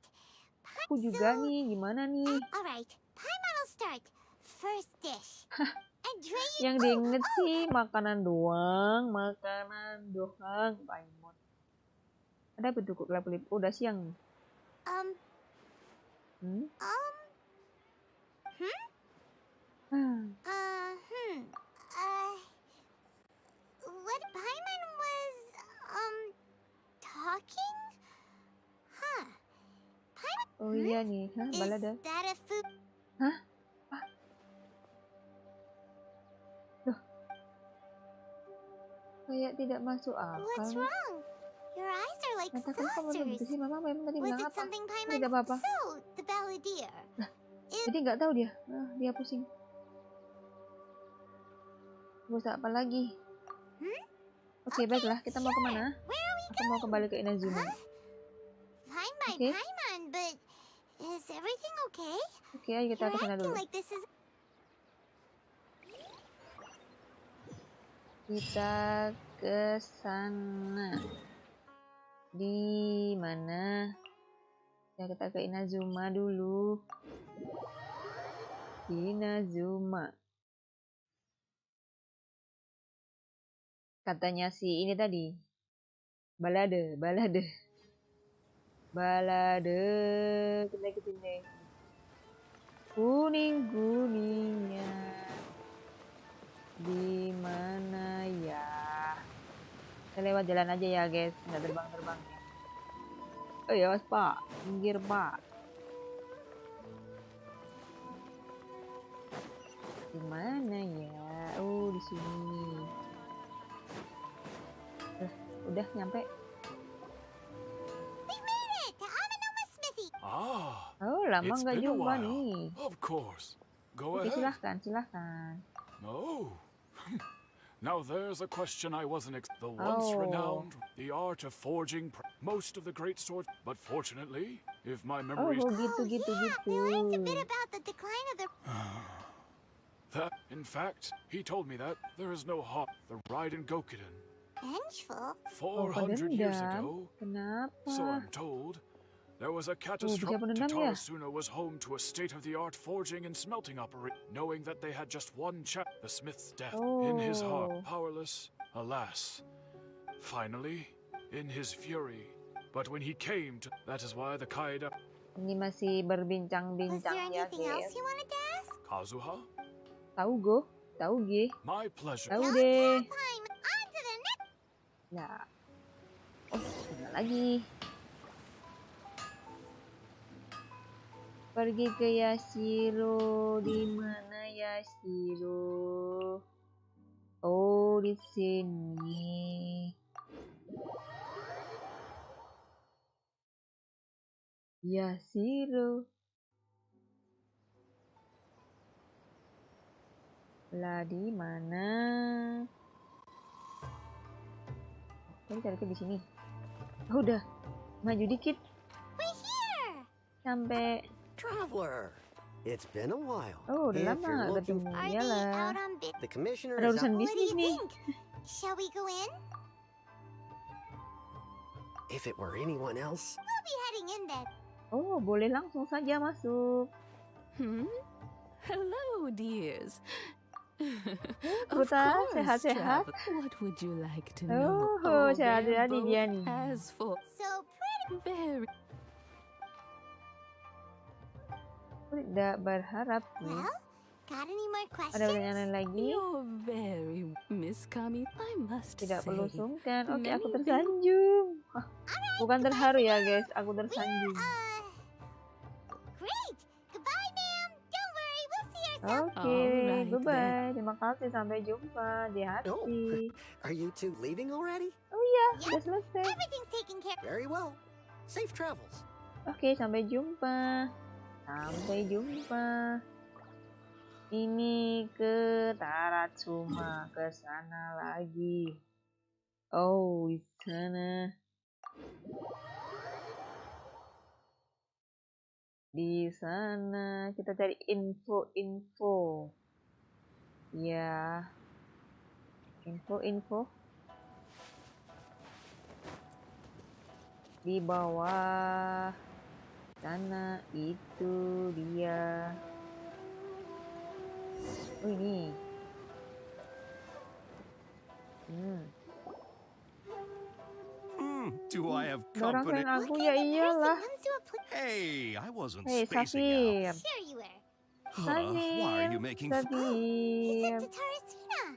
Aku juga nih, gimana nih? Alright, Paimon will start. First dish. And Dre, Yang diinget sih makanan doang, Paimon. Ada apa tuh kok kelap-kelip? Udah siang. What Paimon was, talking? Huh. Paimon, Oh iya nih, hah, is balada. that a food? Hah? Ah. Loh. Kayak tidak masuk akal. What's nih. wrong? Your eyes are like Katakan kamu saucers. begitu sih, Mama memang tadi Was bilang it apa? something Tidak Paimon? apa-apa. So, the balladeer. Jadi nggak tahu dia. Dia pusing. Terus apa lagi? Oke, baiklah. Kita mau kemana? Aku mau kembali ke Inazuma. Fine by Okay. Paimon, but is everything okay? Oke, ayo kita You're ke sana acting dulu. like this is. Kita ke sana. Di mana? Ya, kita ke Inazuma dulu. Inazuma. Katanya si ini tadi. Balade. Kita ke sini. Kuning-kuningnya. Di mana ya? Kita lewat jalan aja ya, guys. Nggak terbang-terbangnya. Oh ya, mas Pak. Minggir, Pak. Di mana ya? Oh, di sini. Udah nyampe. Oh, lama it's nggak been a jumpa while. nih. Of course. Go Oke, ahead. silahkan. Oh. Now there's a question I wasn't the once Oh. renowned, the art of forging most of the great swords, but fortunately, if my Oh, memory is gitu. A bit about the decline of the. that, in fact, he told me that there is no harm. The Raiden Gokiden, Vengeful? 400 years pendendam. ago, Kenapa? so I'm told, there was a bisa catastrophe. pendendam ya? Tatarasuna was home to a state-of-the-art forging and smelting operation, knowing that they had just one chap, the smith's death, in his heart, Oh. powerless, alas. Finally, in his fury, but when he came to, that is why the Kaida Ini masih Was berbincang-bincang there ya, anything else guys. you wanted to ask? Kazuha, Tahu ge. my pleasure. Tahu Don't deh. tell time. On to the next. Nah. Oh, mana lagi? Pergi ke Yashiro. Di mana Yashiro? Oh, di sini. Yashiro. Lah di mana? Tadi cari di sini. Oh, udah. Maju dikit. We're here. Sampai. Traveler, it's been a while. Oh, udah If lama you're nggak looking ketemu. Are they Iyalah. out on bit? The commissioner Ada is urusan out. What do bisnis you nih. think? Shall we go in? If it were anyone else, We'll be heading in then. Oh, boleh langsung saja masuk. Hello, dears. Of Putra, course, sehat-sehat. travel. What would you like to know? Oh, they're sehat-sehat nih both dia nih. as for So pretty. very. Tidak berharap nih. Well, got any more Ada questions? pertanyaan lagi? You're very Miss Kami. I must Tidak say. perlu sungkan. Oke, aku many tersanjung. Hah, bukan terharu ya, guys. Aku tersanjung. Great. Goodbye, ma'am. Don't worry, we'll see ourselves. Oke, Alright, bye-bye. Terima kasih. Sampai jumpa. Hati-hati. Oh, are you two leaving already? Oh iya, udah selesai. Everything's taken care of. Very well. Safe travels. Oke, sampai jumpa. Sampai jumpa. Ini ke Taratsuma, ke sana lagi. Oh, di sana. Di sana kita cari info-info. Ya. Info-info. Di bawah sana itu dia. Oh, ini. Do I have Orang company? fan aku ya iyalah. Hey, I wasn't Hey, spacing Safir. out. Sure you were. Why are you making fun? Safir.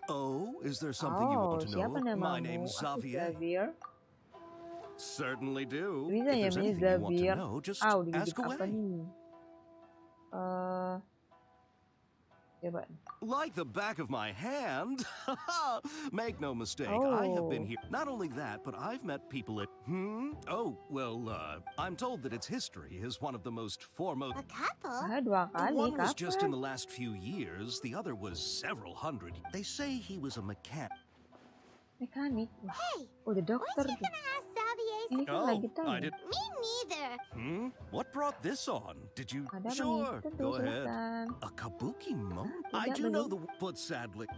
Oh, is there something you Oh, want to siapa know? namamu? My name's Aku Xavier. Xavier. Certainly do. Bisa If ya, there's ini anything you want to Xavier. know, just Ah, udah ask dikit apa away. nih? Coba. Like the back of my hand. Make no mistake, I have been here. Not only that, but I've met people at... Oh, well, I'm told that its history is one of the most foremost... A couple? Ah, dua kali, One was just in kapan? the last few years, the other was several hundred. They say he was a mechanic. Mekanik. Hey, Udah dokter weren't you tuh. gonna ask Xavier? Ini kan Oh, lagi tahu. I did... Me neither. What brought this on? Did you... Ada apa nih? Sure, Tentu, go ahead. silakan. A kabuki moment? Tidak, I do know belum. the... But sadly...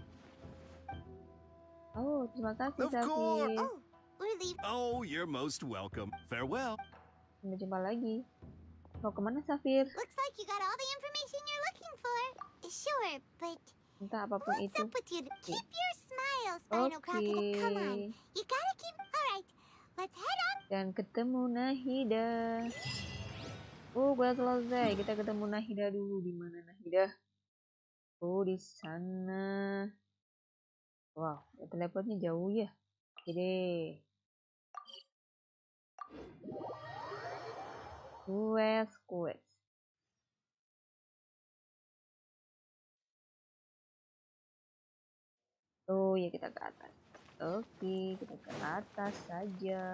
Oh, terima kasih, Of course. Safir. Oh, we're leaving. Oh, you're most welcome. Farewell. Sampai jumpa lagi. Mau kemana, Safir? Looks like you got all the information you're looking for. Sure, but Entah apapun what's itu. up with you? Keep your smile, Spinal Crocodile. Come on. You gotta keep... Alright, let's head on. Dan ketemu Nahida. Udah selesai. Kita ketemu Nahida dulu. Di mana Nahida? Oh, di sana. Wow, teleportnya jauh ya. Jadi, quest. Oh ya, kita ke atas. Oke, kita ke atas saja.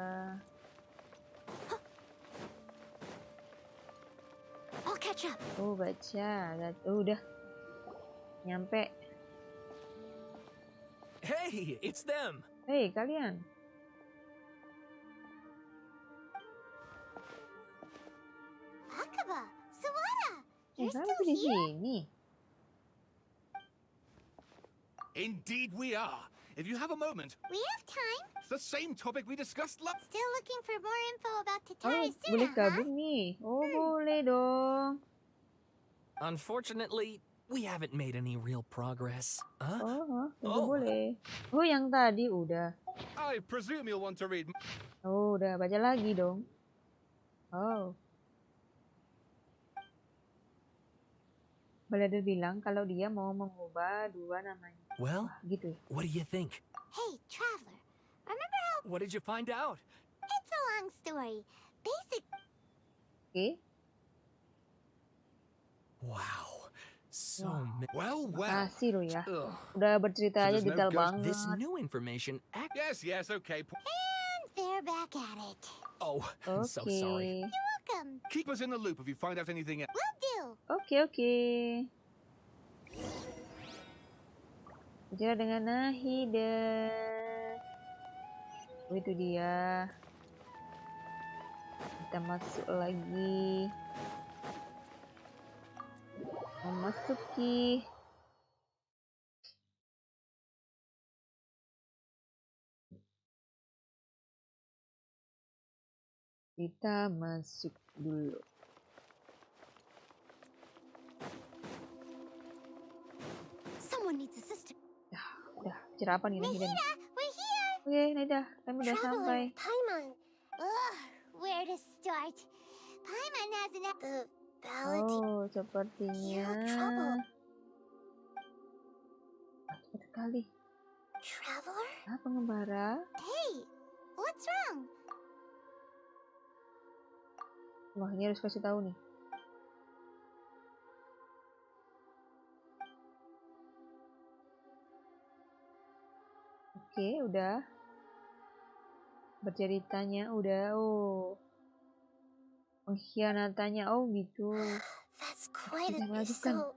I'll catch up. Oh, baca. Oh, udah. Nyampe. Hey, it's them. Hei, kalian. Akaba, Sawada, you're Kamu still di here? sini. Indeed we are. If you have a moment, We have time. it's the same topic we discussed last... Still looking for more info about Oh, Tatarasuna, boleh huh? gabung nih. Oh, boleh dong. Unfortunately, we haven't made any real progress. Huh? Oh, itu Oh. boleh. Oh, yang tadi udah. I presume you'll want to read... Oh, udah baca lagi dong. Oh. Belader bilang kalau dia mau mengubah dua namanya. Well, Wah, gitu ya. what do you think? Hey, traveler, remember how... What did you find out? It's a long story. Basic... Oke. Wow. So Well, Makasih lo ya. Ugh. Udah bercerita aja there's no detail ghost- banget. This new information Yes, okay. And they're back at it. Oh, I'm so sorry. Oke. Welcome. Keep us in the loop if you find out anything else. Will do. Oke. Bicara dengan Nahida. Oh, itu dia. Kita masuk lagi. Memasuki. Kita masuk dulu. Someone needs assistance. Udah, bicara apa nih Nahida nih? We're here. Oke, Nahida, kami udah sampai. Traveler, Paimon. Ugh, where to start? Paimon hasn't had the ballad. Oh, sepertinya. Cepat sekali. Traveler? Ah, pengembara. Hey, what's wrong? Wah, ini harus kasih tahu nih. Oke, udah. Berceritanya udah. Oh. Pengkhianatannya, oh gitu. That's quite Kita a melanjutkan. so.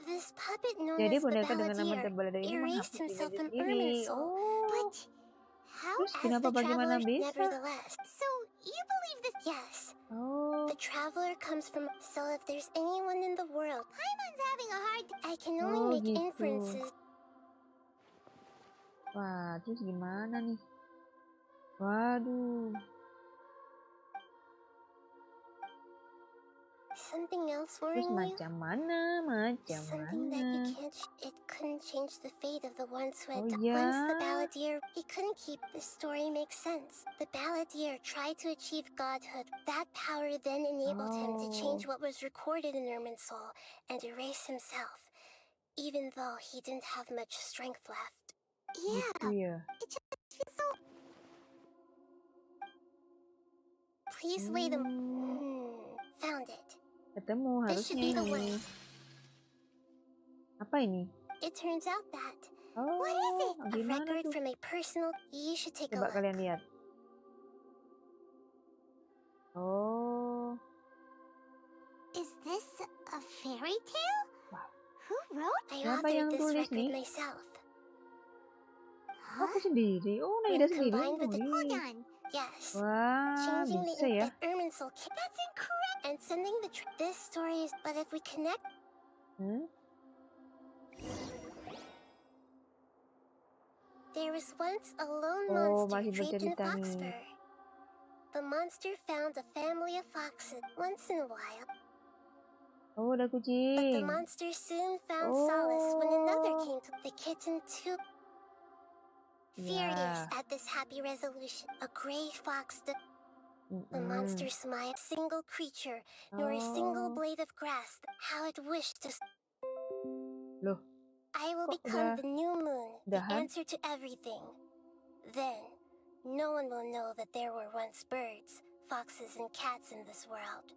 This puppet known Jadi as the boneka dengan nama Balladeer terbalik ini erased menghapus himself diri from sendiri. Irminsul. Oh. But how Terus as kenapa the bagaimana traveler bisa? nevertheless? So you believe this? Yes. Oh. The traveler comes from. So if there's anyone in the world, Paimon's having a hard. I can only Oh, make gitu. inferences. Wah, terus gimana nih? Waduh. Something else Terus worrying you? macam mana? Something that you can't. It couldn't change the fate of the ones who had. Oh, Once the ya. Balladeer, he couldn't keep. The story makes sense. The Balladeer tried to achieve godhood. That power then enabled him to change what was recorded in Irminsul and erase himself, even though he didn't have much strength left. Yeah, Gitu ya. it just feels so. Please wait a. Found it. Ketemu This should harusnya be the ini. way. Apa ini? It turns out that. Oh, What is it? A gimana record tuh? from a personal. You should take a Coba look. kalian lihat. Oh. Is this a fairy tale? Who wrote? I Siapa yang authored this tulis record nih? myself. Aku sendiri. Oh, When Naida sendiri combined yang with the hold nulis. on. Yes. Wah, Changing bisa the ya? Irminsul. That's incorrect. And sending the this story is. But if we connect. There was once a lone Oh, monster masih draped in bercerita fox nih. fur. The monster found a family of foxes once in a while. Oh, ada But kucing. the monster soon found solace when another Oh. came to the kitten too. Furious at this happy resolution, a gray fox. The monster smiled. Single creature, nor a single Oh. blade of grass. How it wished to. Loh, I will kok become udah the new moon, the udahan? answer to everything. Then, no one will know that there were once birds, foxes, and cats in this world.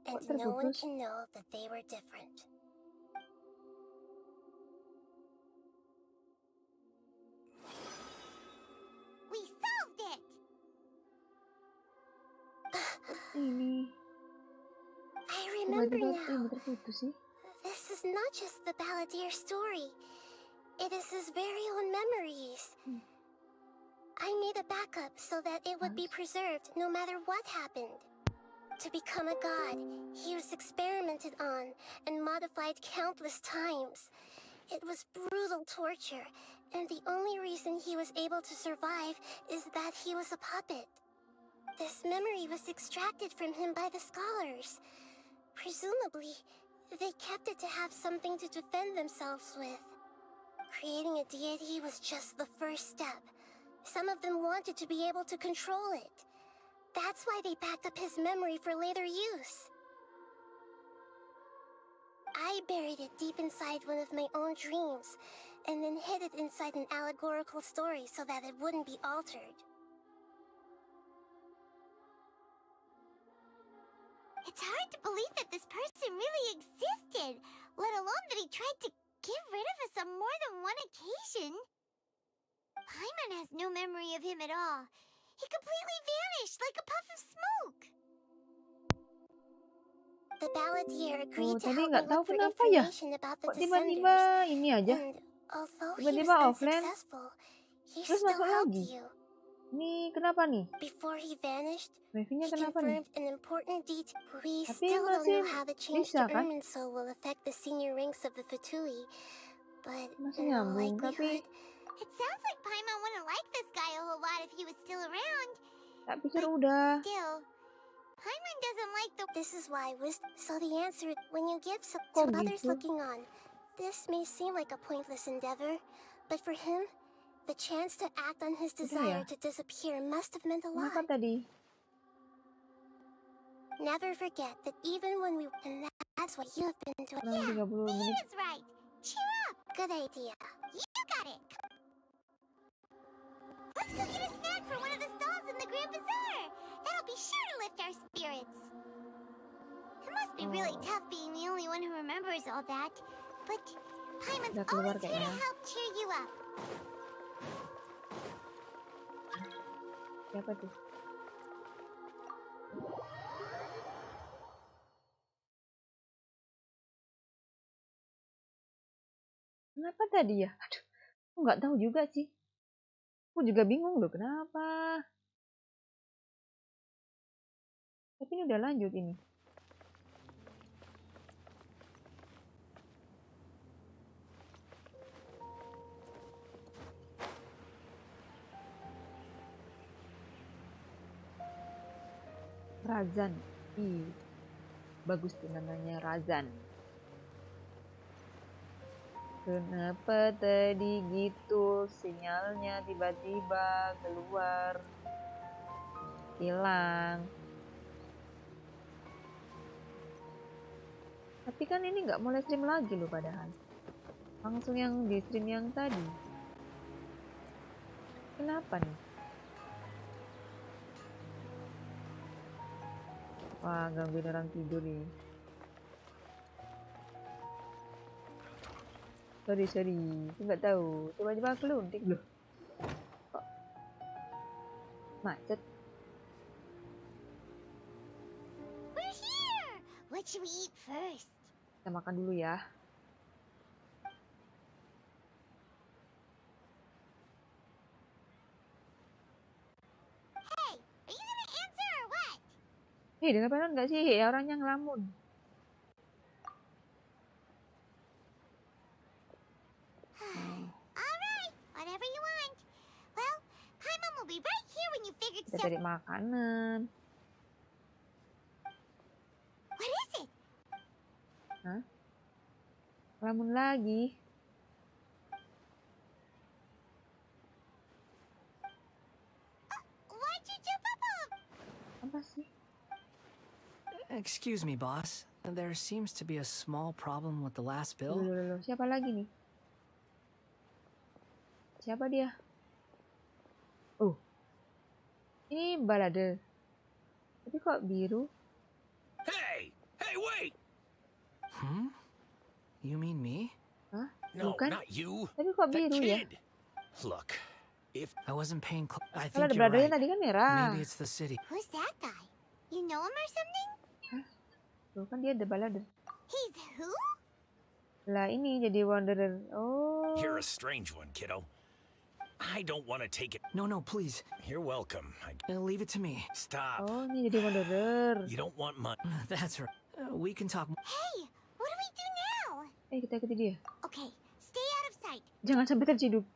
And Kok no one terputus? can know that they were different. We solved it! Ini. I remember Tiba-tiba now. terputus sih. This is not just the Balladeer story. It is his very own memories. I made a backup so that it would be preserved no matter what happened. To become a god, he was experimented on and modified countless times. It was brutal torture, and the only reason he was able to survive is that he was a puppet. This memory was extracted from him by the scholars. Presumably, they kept it to have something to defend themselves with. Creating a deity was just the first step. Some of them wanted to be able to control it. That's why they backed up his memory for later use. I buried it deep inside one of my own dreams, and then hid it inside an allegorical story so that it wouldn't be altered. It's hard to believe that this person really existed, let alone that he tried to get rid of us on more than one occasion. Paimon has no memory of him at all. He completely vanished like a puff of smoke. The Balladeer Oh, agreed to tadi help me nggak tahu look for kenapa ya. information about the Kok tiba-tiba descenders. ini aja. And although he was Tiba-tiba offline. unsuccessful, he Terus still masuk helped lagi. you. Ini kenapa nih? Before he vanished, Wifi-nya he kenapa nih? confirmed an important detail. We Tapi still don't masih know how the change bisa to kan? Irminsul will affect the senior ranks of the Fatui, but Masih in all nyambung, tapi likelihood, it sounds like Paimon wouldn't like this guy a whole lot if he was still around. tak pikir udah. Still, Paimon doesn't like the. This is why wisdom. So the answer, when you give some Kok to others gitu? looking on, This may seem like a pointless endeavor, but for him, the chance to act on his desire to disappear must have meant a lot. Kenapa tadi? Never forget that even when we... And that's what you have been doing. Yeah, he is right. Cheer up. Good idea. You got it. Let's go get a snack from one of the stalls in the Grand Bazaar. That'll be sure to lift our spirits. It must be really tough being the only one who remembers all that. But Paimon's always here to help cheer you up. Siapa tuh? Kenapa tadi ya? Aduh, aku nggak tahu juga sih. Aku juga bingung loh kenapa. Tapi ini udah lanjut ini. Razan. Ih, bagus tuh namanya Razan. Kenapa tadi gitu sinyalnya tiba-tiba keluar hilang? Tapi kan ini nggak mulai stream lagi loh padahal. Langsung yang di stream yang tadi. Kenapa nih? Wah, gangguin orang tidur nih. Sorry, aku nggak tahu. Coba-coba aku luntik loh. Kok macet? We're here. What should we eat first? Kita makan dulu ya. Hey, are you gonna answer or what? Hei, dengar panon nggak sih? Ya orang yang ngelamun. Alright, whatever you want. Well, Paimon will be right here when you figured Kita cari makanan. What is it? Hah? Ngelamun lagi. Why'd you jump up? Apa sih? Excuse me, boss. There seems to be a small problem with the last bill. Loh, siapa lagi nih? Siapa dia? Oh. Ini balade. Tapi kok biru? Hey! Hey, wait! You mean me? Hah? No, Bukan? not you. Tapi kok That biru ya? kid. Look, if I wasn't paying close. I Kalau think ada you're baladanya right. tadi kan merah. Maybe it's the city. Who's that guy? You know him or something? Tuh kan dia ada balade. He's who? Lah ini jadi wanderer. Oh. you're a strange one, kiddo. I don't want to take it. No, please. You're welcome. Leave it to me. Stop. Oh, ini jadi wanderer. You don't want money. That's right. We can talk. Hey, what do we do now? Kita ikuti dia. Okay, stay out of sight. Jangan sampai terciduk.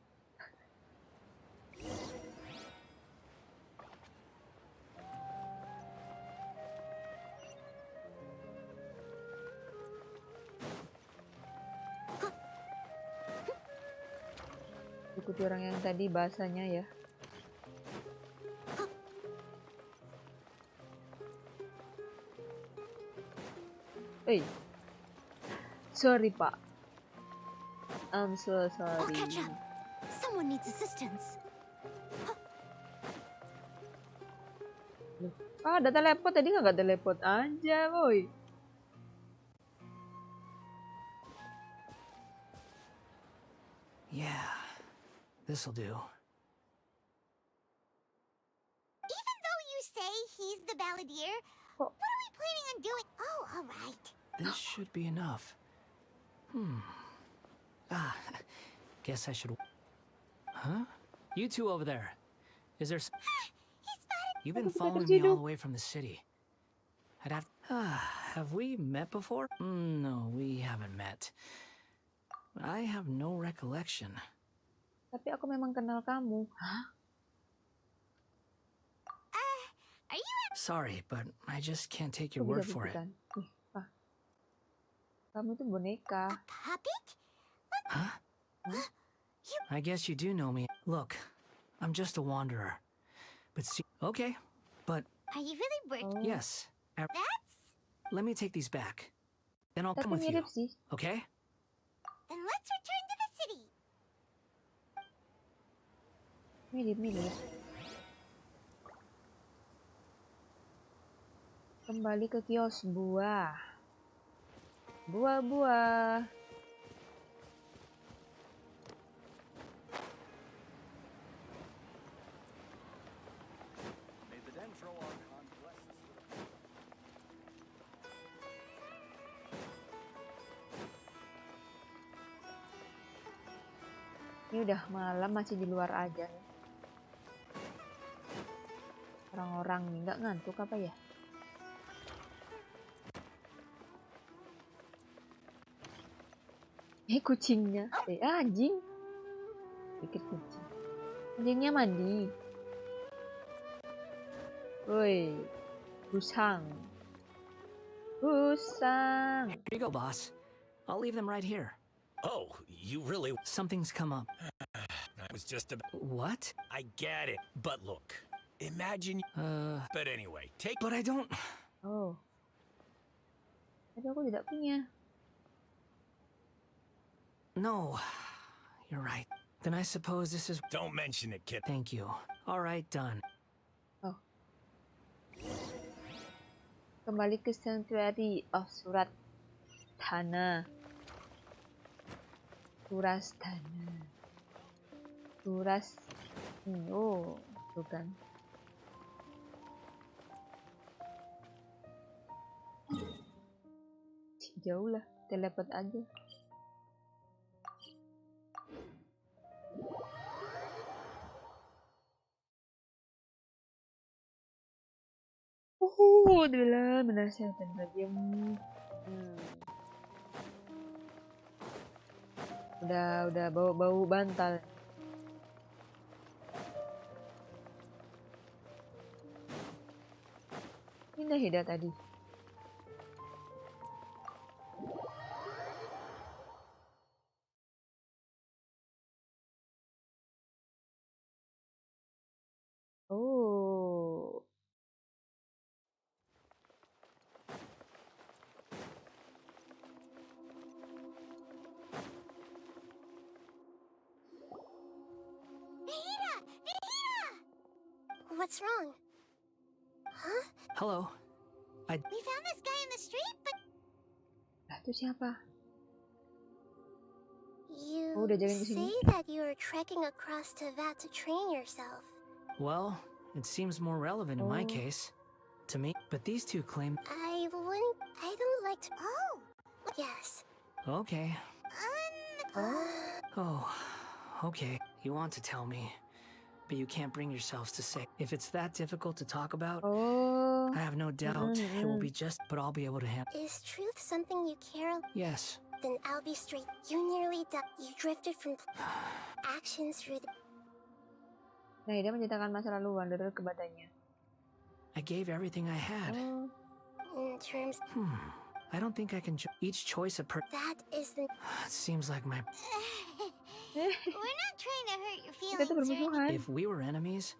Ikuti orang yang tadi bahasanya ya. Sorry, Pak. I'm so sorry. I'll catch up. Someone needs assistance. Ada teleport tadi nggak teleport aja, boy. Yeah, this'll do. Even though you say he's the balladeer, what are we planning on doing? Oh, all right. This should be enough. Guess I should. Huh? You two over there. Is there? You've been following me all the way from the city. I'd have. Have we met before? No, we haven't met. I have no recollection. Tapi aku memang kenal kamu. Hah? Are you? Sorry, but I just can't take your word for it. Kamu itu boneka. Puppet? Huh? I guess you do know me. Look, I'm just a wanderer. But see, okay, but Are you really working? yes. That's... Let me take these back. Then I'll come Tapi with you. mirip sih. Okay? Then let's return to the city. Mirip-mirip. Kembali ke kios buah. Buah-buah. Ini udah malam masih di luar aja nih. Orang-orang nih nggak ngantuk apa ya? Kucingnya. Anjing. Dikit kucing. Anjingnya mandi. Woi. Busang. Busang. Here you go, boss. I'll leave them right here. Oh, you really... Something's come up. I was just about... What? I get it. But look, imagine... But anyway, take... But I don't... Oh. Tapi aku tidak punya. No. You're right. Then I suppose this is... Don't mention it, kid. Thank you. All right, done. Oh. Kembali ke sanctuary of surat tanah. Suras tanah. Suras. Oh, bukan. Jauh lah, teleport aja. Adalah menasihatkan bagimu. Udah bau bantal. Ini Hida tadi. Oh. What's wrong? Huh? Hello. We found this guy in the street, but... Lah, itu siapa? You udah jalan ke sini. say that you are trekking across to that to train yourself. Well, it seems more relevant in my case. To me. But these two claim... I don't like to... Oh! Yes. Okay. Oh, okay. You want to tell me. But you can't bring yourselves to say. If it's that difficult to talk about, I have no doubt it will be just, but I'll be able to handle. Is truth something you care? Yes. Then I'll be straight. You nearly died. You drifted from actions through the... Nah, dia menceritakan masa lalu Wanderer ke badannya. I gave everything I had. In terms... I don't think I can each choice a That is the... It seems like my... We're not trying to hurt your feelings, right? If we were enemies,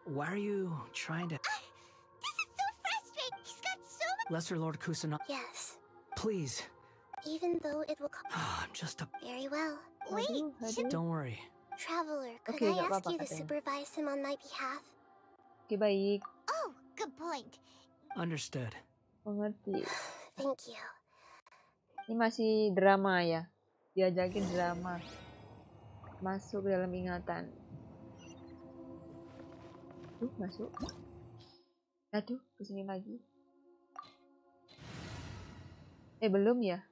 why are you trying to... This is so frustrating! He's got so much... Lesser Lord Kusanagi. Yes. Please. Even though it will... I'm just a... Very well. Wait! Don't worry. Traveler, could Okay, I gak ask apa-apa you to katanya. supervise him on my behalf? Oke, baik. Oh, good point. Understood. Mengerti. Thank you. Ini masih drama ya. Diajakin drama. Masuk ke dalam ingatan. Masuk. Aduh, kesini lagi. Belum ya?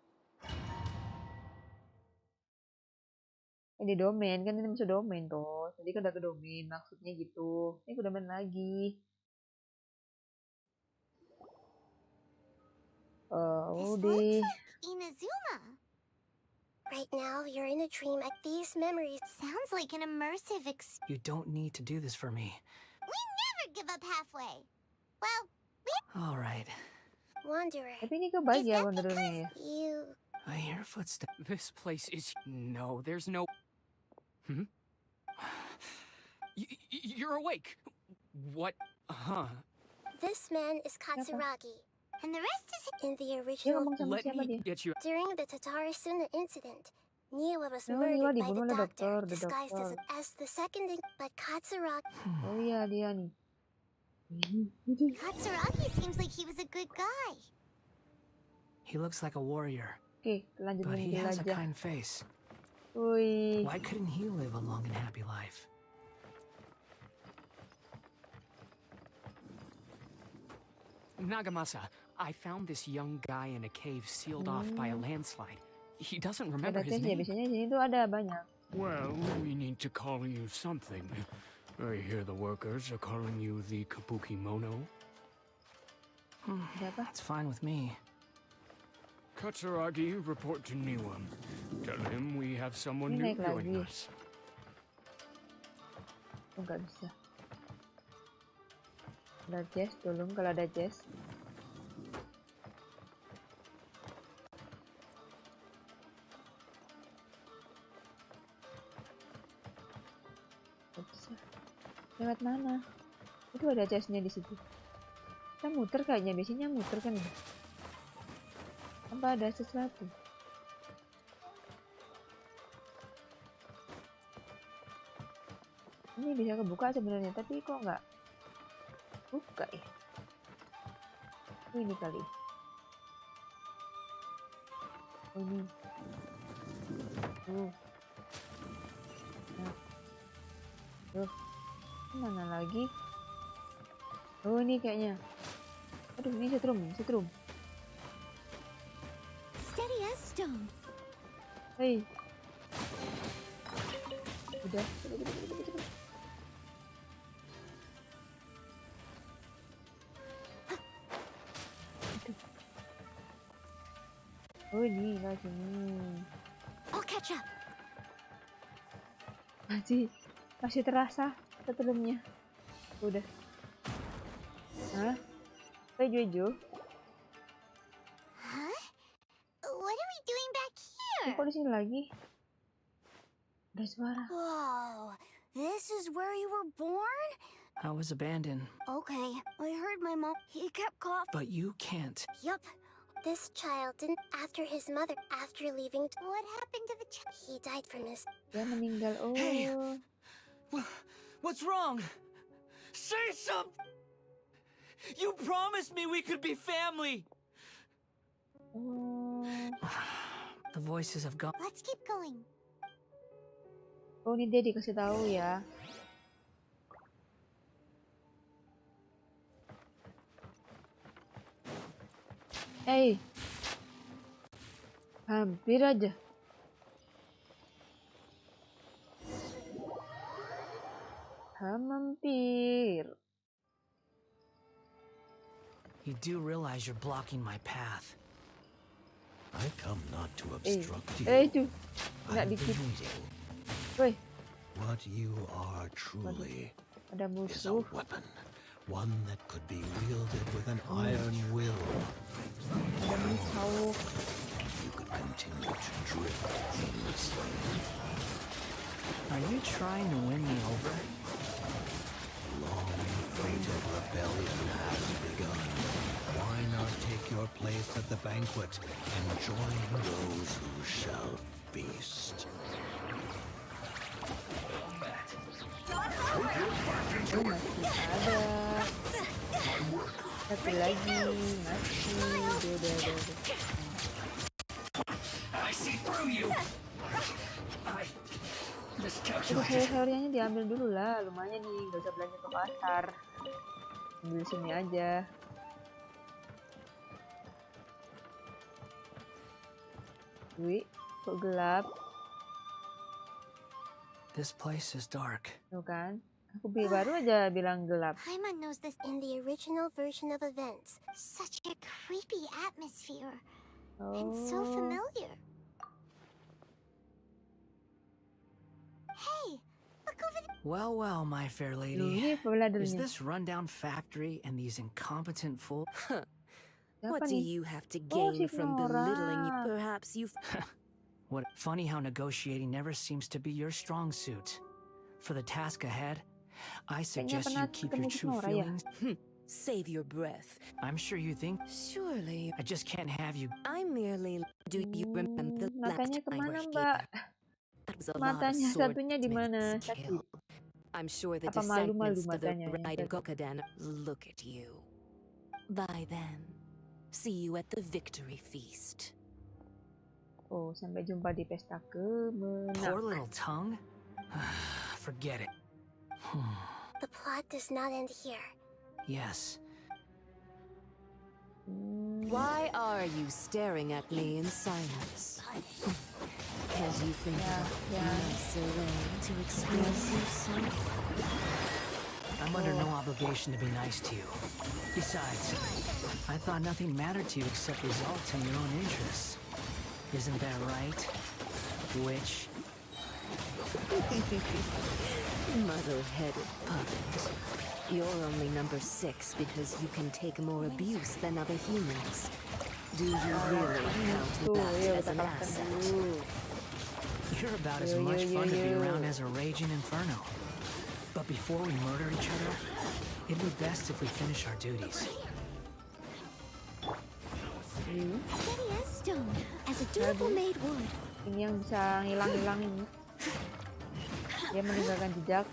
Di domain, kan ini masuk domain toh. Tadi kan udah ke domain, maksudnya gitu. Ini ke domain lagi. Udah. Inazuma. Right now, you're in a dream. These memories sounds like an immersive You don't need to do this for me. We never give up halfway. Well, All right. Wanderer. Tapi ini kebagi ya Wanderernya ya. You I hear footsteps. This place is... No, there's no... You're awake. What? This man is Katsuragi, and the rest is in the original. Let me get you... During the Tatarasuna incident, Niwa was murdered by the doctor, disguised as the second but Katsuragi. Oh iya, dia nih. Katsuragi seems like he was a good guy. He looks like a warrior. Oke, lanjut But he has a aja. kind face. Wih. Why couldn't he live a long and happy life? Nagamasa, I found this young guy in a cave sealed off by a landslide. He doesn't remember Ada his tesnya, name. biasanya di sini tuh ada banyak. Well, we need to call you something. I hear the workers are calling you the Kabuki Mono. That's fine with me. Katsuragi, report to Niwa. Tell him we have someone new Ini naik joining lagi. us. Oh, nggak bisa. Ada chest, tolong kalau ada chest. Nggak bisa. Lewat mana? Itu ada chestnya di situ. Kita muter kayaknya, biasanya muter kan ya? Apa ada sesuatu? Ini bisa kebuka sebenarnya, tapi kok nggak buka ya? Oh, ini kali. Oh, ini. Nah. Mana lagi? Oh, ini kayaknya. Aduh, ini setrum. Steady as stone. Hei. Udah. Oh, ini lagi nih. I'll catch up. Masih terasa sebelumnya. Udah. Hah? Jojo. Huh? What are we doing back here? Kok di sini lagi? Ada suara. Whoa, this is where you were born? I was abandoned. Okay, I heard my mom. He kept coughing. But you can't. Yup. This child didn't after his mother. After leaving, what happened to the child? He died from his. Dia meninggal. Oh. Hey! What's wrong? Say something! You promised me we could be family! The voices have gone. Let's keep going. Oh, ini dia dikasih tahu ya. Hey. Hampir aja. Hampir. You do realize you're blocking my path. I come not to obstruct you. Itu. Nggak I've dikit. been waiting. Woi. What you are truly Ada is a musuh. weapon. One that could be wielded with an iron will. Ada musuh. You could continue to drift aimlessly. Are you trying to win me over? Long-fated rebellion has begun. Why not take your place at the banquet and join those who shall feast? Oh, masih ada. Satu lagi. Masih. Udah. I see through you! Itu sayur-sayurnya diambil dulu lah. Lumayan nih. Gak usah belanja ke pasar. Ambil sini aja. Wih, kok gelap? This place is dark. Tuh kan? Aku baru aja bilang gelap. Paimon knows this in the original version of events. Such a creepy atmosphere. And so familiar. Hey, look over there. Well, my fair lady. Ini pebeladarnya. Is this rundown factory and these incompetent fools? Siapa What do nih? you have to Oh, gain si from belittling you? Nora. Perhaps you've... What funny how negotiating never seems to be your strong suit. For the task ahead, I Kayaknya suggest pernah you keep ketemu your si true Nora ya? feelings. Save your breath. I'm sure you think. Surely. I just can't have you. I merely... Do you remember the last Matanya time kemana, we're Mbak? here? That was a lot of Matanya satunya di swordsman's mana? skill. Sakit. I'm sure the Apa malu-malu descendants of the matanya yang Rider satu? Gokaden look at you. By then, see you at the victory feast. Oh, sampai jumpa di pesta Poor kemenangan. little tongue? Forget it. The plot does not end here. Yes. Why are you staring at me in silence? Can't you think of a nicer way to express yourself? I'm under no obligation to be nice to you. Besides, I thought nothing mattered to you except results in your own interests. Isn't that right, witch? Muddle-headed puppet. You're only number 6 because you can take more abuse than other humans. Do you really count that as an asset? You're about as much fun to be around as a raging inferno. But before we murder each other, it'd be best if we finish our duties. Steady as stone, as a dutiful maid would. Ini yang bisa ngilang-ngilang ini. Dia meninggalkan jejak.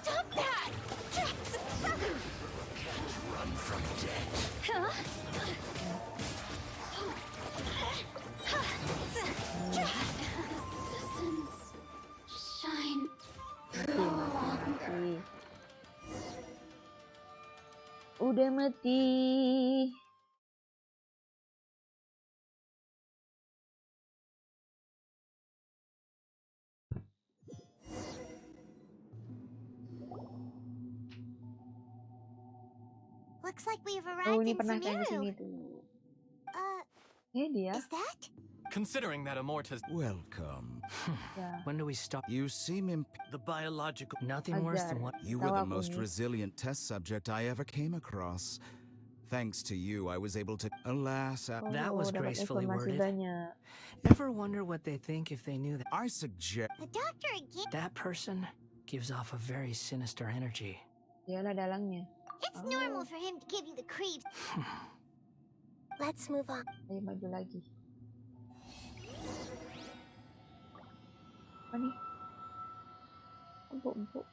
Stop that! Run from death. Shine. Mati. Udah mati. Looks like we've Oh, arrived ini in pernah saya Sumeru. kesini tuh. Dia. Is that? Considering that Amorta's Welcome. When do we start? You seem The biological... Nothing worse than what... You were the most resilient test subject I ever came across. Thanks to you, I was able to... Alas, That was dapat gracefully informasi worded. banyak. Ever wonder what they think if they knew that? I suggest... The doctor again. That person gives off a very sinister energy. Dialah dalangnya. It's normal for him to give you the creeps. Let's move on. Ayo maju lagi. Apa nih? Empuk-empuk.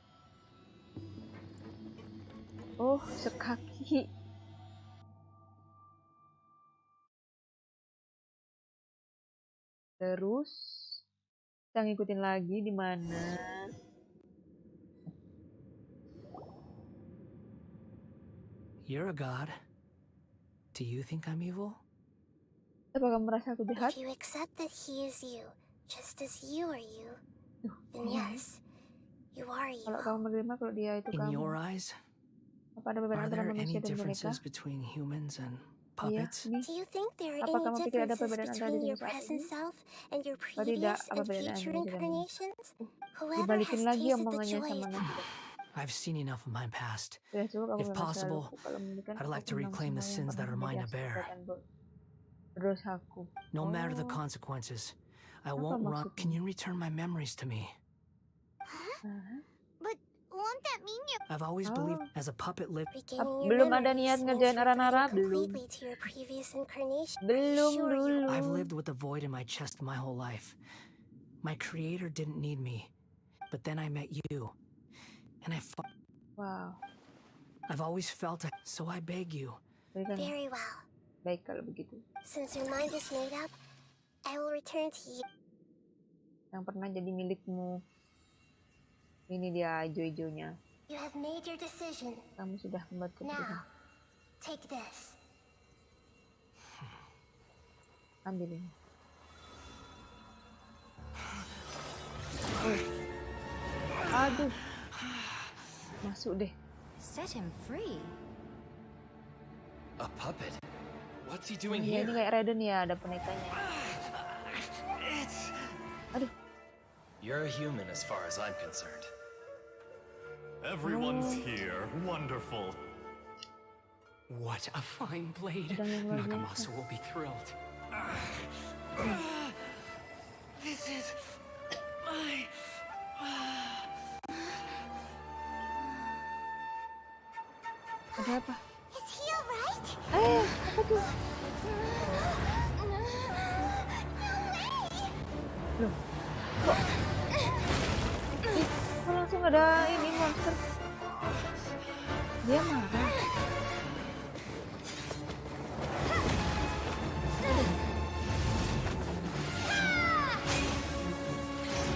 Oh, sekaki. Terus kita ngikutin lagi di mana? You're a god. Do you think I'm evil? Apakah merasa aku jahat? If you accept that he is you, just as you are you, then yes, you are evil. Kalau kamu menerima kalau dia itu In kamu. your eyes, Apa ada perbedaan are antara there any manusia dan boneka? differences between humans and Iya, puppets? nih. Do you think there are Apa any kamu pikir ada differences perbedaan antara between dirimu your saat present ini? self and your Atau tidak? previous Apa and perbedaan future antara dirimu? incarnations? Whoever Dibalikin has lagi tasted the omongannya joy sama of Nafsu. I've seen enough of my past. Sudah cukup, aku If memang selalu possible, kalau memiliki I'd like to reclaim the sins that are mine to bear. Dosaku. No matter the Oh. consequences, I Apa won't run. maksudnya? Can you return my memories to me? But won't that mean you're I've always believed as a puppet lived. regaining your Belum ada memories niat means ngerjain Aranara, reverting belum. completely to your previous incarnation? Belum Sure you dulu. I've lived with a void in my chest my whole life. My creator didn't need me, but then I met you, and Wow. I've always felt it, so I beg you. Very well. Baik kalau begitu. Since your mind is made up, I will return to you. Yang pernah jadi milikmu. Ini dia hijau-hijaunya. You have made your decision. Kamu sudah membuat keputusan. Now, take this. Ambil ini. Oh. Aduh. Masuk deh. Set him free. A puppet? What's he Oh, doing iya, here? ini kayak Raiden ya, ada bonekanya. Aduh. You're a human as far as I'm concerned. Everyone's here. Wonderful. What a fine blade. Nagamasa will be thrilled. This is my... Ada apa? Is he alright? Apa tuh? Loh, kok? Kok langsung ada ini monster? Dia marah.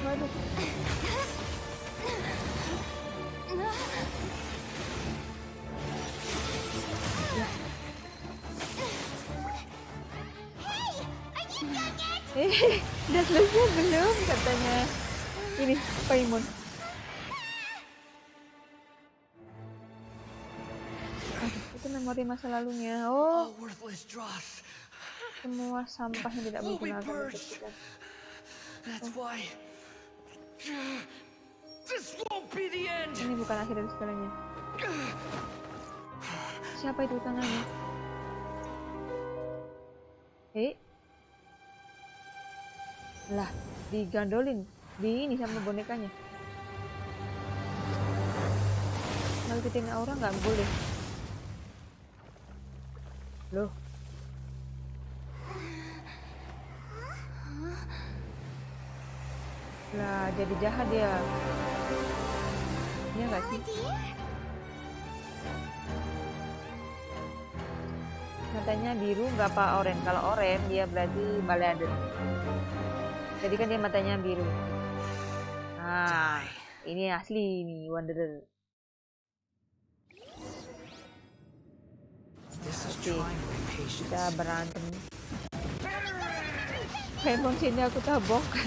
Waduh. Udah selesai belum katanya ini Paimon. Itu memori masa lalunya. Oh, semua sampah yang tidak berguna akan dihapuskan. Ini bukan akhir dari segalanya. Siapa itu tangannya? Lah, digandolin di ini sama bonekanya. Ngeliatin aura nggak boleh. Loh. Lah, jadi jahat dia. Iya nggak sih? Matanya biru nggak apa oranye. Kalau oranye dia berarti baladen. Jadi kan dia matanya biru. Nah, ini asli nih Wanderer. Oke, kita berantem. Paimon sini aku tabokkan.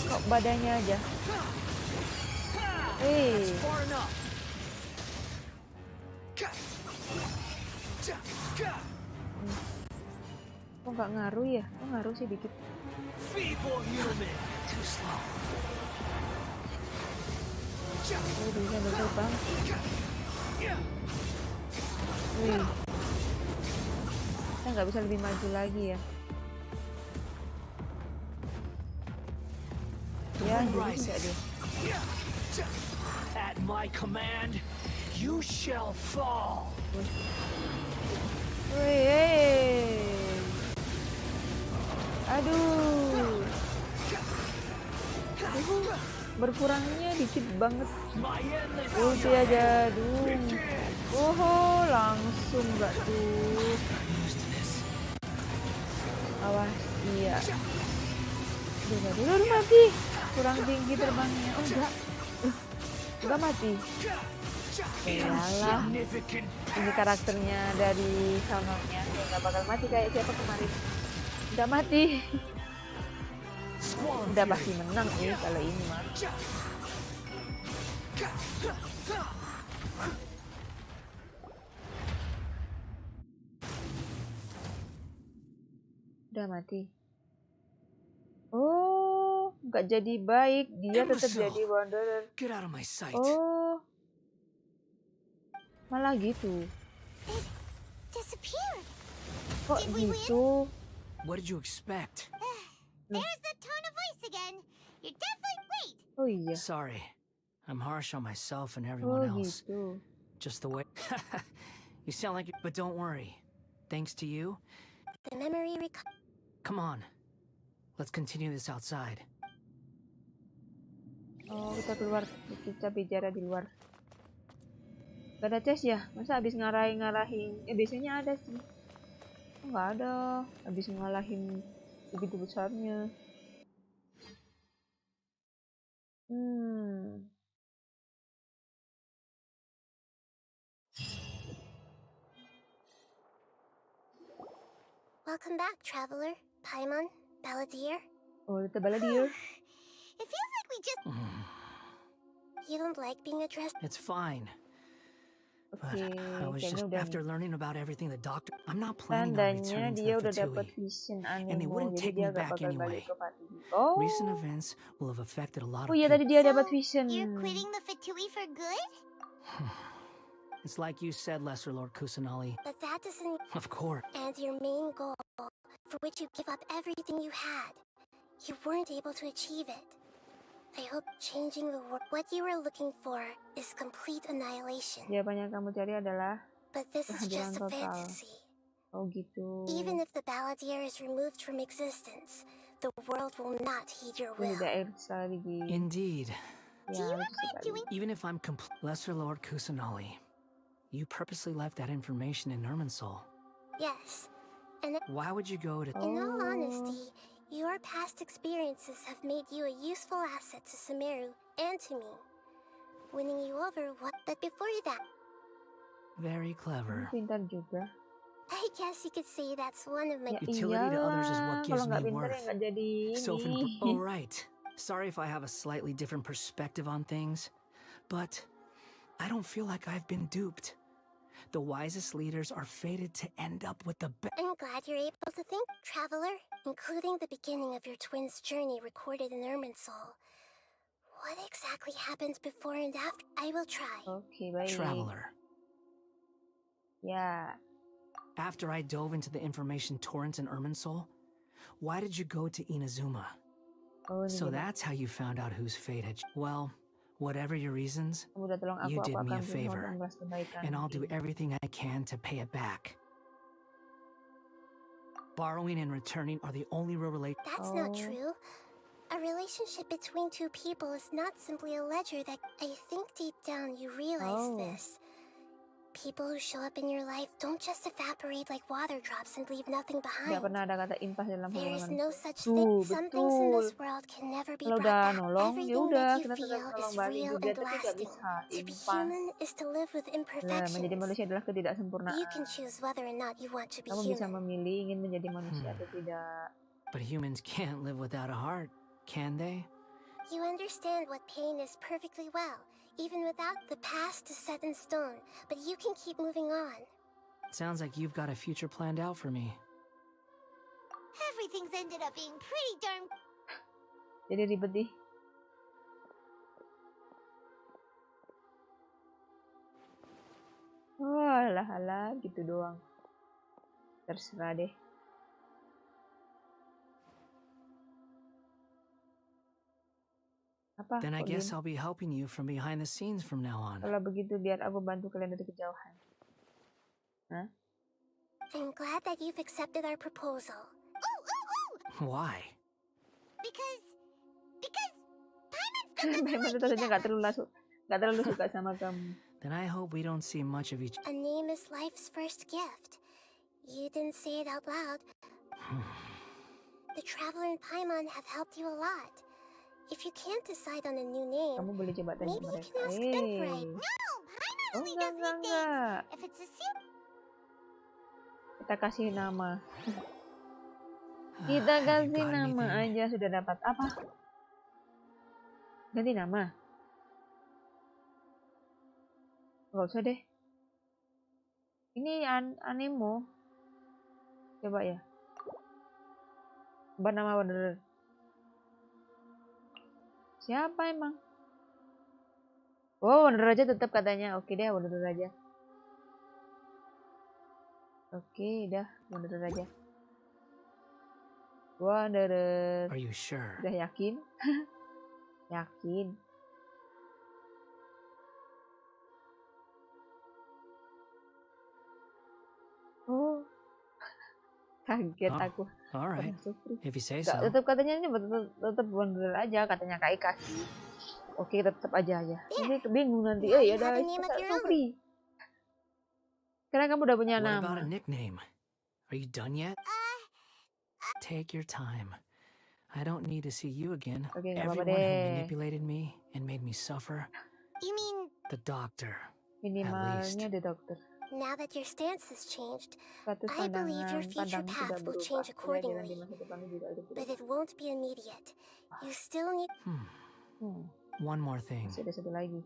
Kok badannya aja? Kok nggak ngaruh ya? Kok ngaruh sih dikit. Oh, bisa terbang. Wih. Kita nggak bisa lebih maju lagi ya. Ya, jadi tidak deh. At my command, you shall fall. Wih. Aduh. Berkurangnya dikit banget. Ulti aja, aduh. Oh, langsung nggak tuh. Awas, iya. Aduh, mati. Kurang tinggi terbangnya. Oh, enggak mati. Yalah. Ini karakternya dari sononya. Nggak bakal mati kayak siapa kemarin. Udah mati. Udah pasti menang nih kalau ini mah. Udah mati. Oh, nggak jadi baik. Dia tetap jadi wanderer. Oh, malah gitu. Kok gitu? What did you expect? There's the tone of voice again. You're definitely late. Oh iya. Sorry, I'm harsh on myself and everyone else. Gitu. Just the way. You sound like. But don't worry. Thanks to you. The memory Come on. Let's continue this outside. Oh, kita keluar. Kita bicara di luar. Gak ada chest ya? Masa habis ngarahin? Biasanya ada sih. Oh, nggak ada. Habis ngalahin begitu besarnya. Welcome back, traveler. Paimon, Balladeer. Oh, the Balladeer. It feels like we just... You don't like being addressed? It's fine. Oke, I was kayaknya just udah after nih. learning about everything the doctor. I'm not planning on Tandanya returning to dia the udah dapat Fatui, vision and they anemo, wouldn't jadi take dia me gak back bakal balik anyway. ke Fatui. Oh, Recent events will have affected a lot oh of iya people. tadi dia dapat vision. You're quitting the Fatui for good? It's like you said, Lesser Lord Kusanali. But that doesn't... Of course. And your main goal, for which you give up everything you had, you weren't able to achieve it. I hope changing the world... What you were looking for is complete annihilation. Jawaban yang kamu cari adalah But this is kehancuran just a total. fantasy. Oh gitu. Even if the Balladeer is removed from existence, the world will not heed your will. Tidak air lagi. Indeed. Do you regret doing... Even if I'm Lesser Lord Kusanali, you purposely left that information in Irminsul. Yes. And Why would you go to... in all honesty, your past experiences have made you a useful asset to Sumeru and to me. Winning you over, but before that... Very clever. Pintar juga. I guess you could say that's one of my... Utility to others is what gives me worth. So, ini. oh right. Sorry if I have a slightly different perspective on things, but I don't feel like I've been duped. The wisest leaders are fated to end up with the best. I'm glad you're able to think, Traveler, including the beginning of your twins' journey recorded in Irminsul. What exactly happened before and after? I will try. Okay, baik. Traveler. Yeah. After I dove into the information torrent in Irminsul, why did you go to Inazuma? Oh, So that's how you found out whose fate had... Well, whatever your reasons, kamu udah tolong you aku did me akan a favor, membalas kebaikan. and I'll do everything I can to pay it back. Borrowing and returning are the only real relate... That's not true. A relationship between two people is not simply a ledger that... I think deep down you realize this. People who show up in your life don't just evaporate like water drops and leave nothing Gak behind. pernah ada kata impas dalam There is hubungan. no such thing. Some things in this world can never be Kalau brought udah back. nolong, ya Everything udah that you kita tetap feel nolong is balik real juga, and tapi gak lasting. bisa To be impas. human is to live with Nah, menjadi imperfections. manusia adalah ketidaksempurnaan. You can choose whether or not you want to be Kamu bisa human. memilih ingin menjadi manusia atau tidak. But humans can't live without a heart, can they? You understand what pain is perfectly well, even without the past is set in stone, but you can keep moving on. Sounds like you've got a future planned out for me. Everything's ended up being pretty darn... Jadi ribet nih. Oh, alah, gitu doang. Terserah deh. Apa? Then I Kok guess diem? I'll be helping you from behind the scenes from now on. Kalau begitu biar aku bantu kalian dari kejauhan. Hah? I'm glad that you've accepted our proposal. Why? Because Memang tentu saja nggak terlalu suka sama kamu. Then I hope we don't see much of each... a name is life's first gift. You didn't say it out loud. The Traveler and Paimon have helped you a lot. If you can't decide on a new name, Kamu boleh coba tanya maybe you mereka. can ask them for it. No, Paimon only does enggak. nicknames. If it's a suit, Kita kasih nama. Kita kasih nama aja sudah dapat apa? Ganti nama. Gak usah deh. Ini anemo. Coba ya. Coba nama bener. Siapa emang? Oh, bener aja tetap katanya. Oke deh, bener aja. Oke, dah, bener aja. Wanderer. Are you sure? Udah yakin? Yakin. Oh. Kaget aku. Alright. If you say Gak, so. tetap katanya ini tetap wanderer aja katanya Kak kasih. Oke, tetap aja ya. Ini bingung nanti. Ya udah, Supri. Karena kamu udah punya What nama. about a nickname? Are you done yet? Take your time. I don't need to see you again. Oke, gak apa-apa Everyone who deh. manipulated me and made me suffer. you mean The doctor. Minimalnya the dokter. now that your stance has changed, Status I believe your future pandangmu path sudah will berubah. change Kejadian accordingly. di masa depanmu juga ada But berubah. it won't be immediate. You still need... One more thing. Masih ada satu lagi.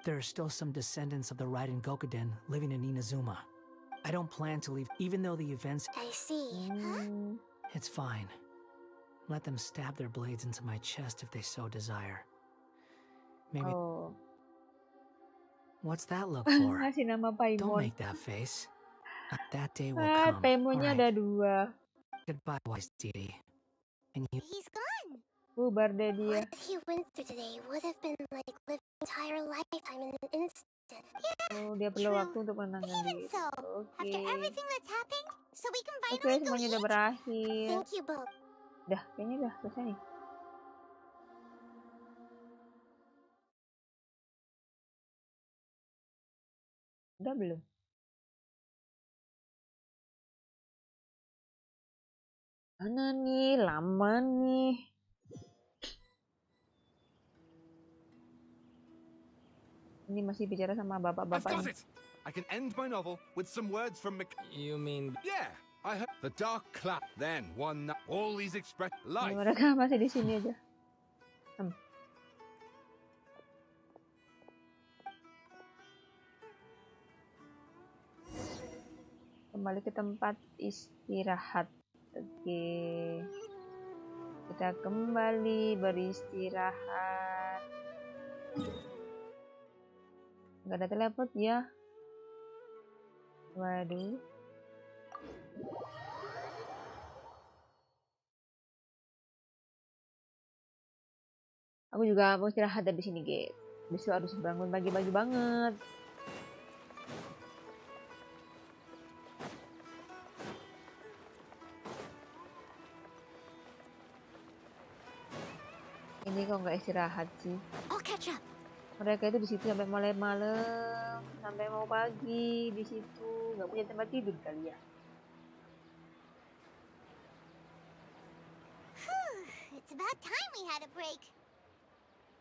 There are still some descendants of the Raiden Gokuden living in Inazuma. I don't plan to leave, even though the events... I see. Huh? It's fine. Let them stab their blades into my chest if they so desire. Maybe... Oh. What's that look for? Ngasih nama Don't Paimon. make that face. That day will Ah, come. Paimonnya All ada right. 2. Goodbye, wise deity. And you... He's gone. Bubar deh dia. What he went through today would have been like living an entire lifetime in an instant. Yeah, Oh, dia perlu true. waktu untuk menenangkan Even diri. so, Oke. after everything that's happened, so we can Oke, finally go semuanya udah eat. berakhir. Thank you both. Udah, kayaknya udah selesai nih. Udah belum? Mana nih? Lama nih. Ini masih bicara sama I've bapak-bapak got nih. it! I can end my novel with some words from You mean... Yeah, I heard the dark cloud. Then one night, all these express Ini life. mereka masih di sini aja. Kembali ke tempat istirahat. Oke. Kita kembali beristirahat. Nggak ada teleport ya? Waduh. Aku juga mau istirahat dari sini, guys. Besok harus bangun pagi-pagi banget. Ini kok nggak istirahat sih? I'll catch up. Mereka itu di situ sampai malam, sampai mau pagi di situ, nggak punya tempat tidur kali ya. It's about time we had a break.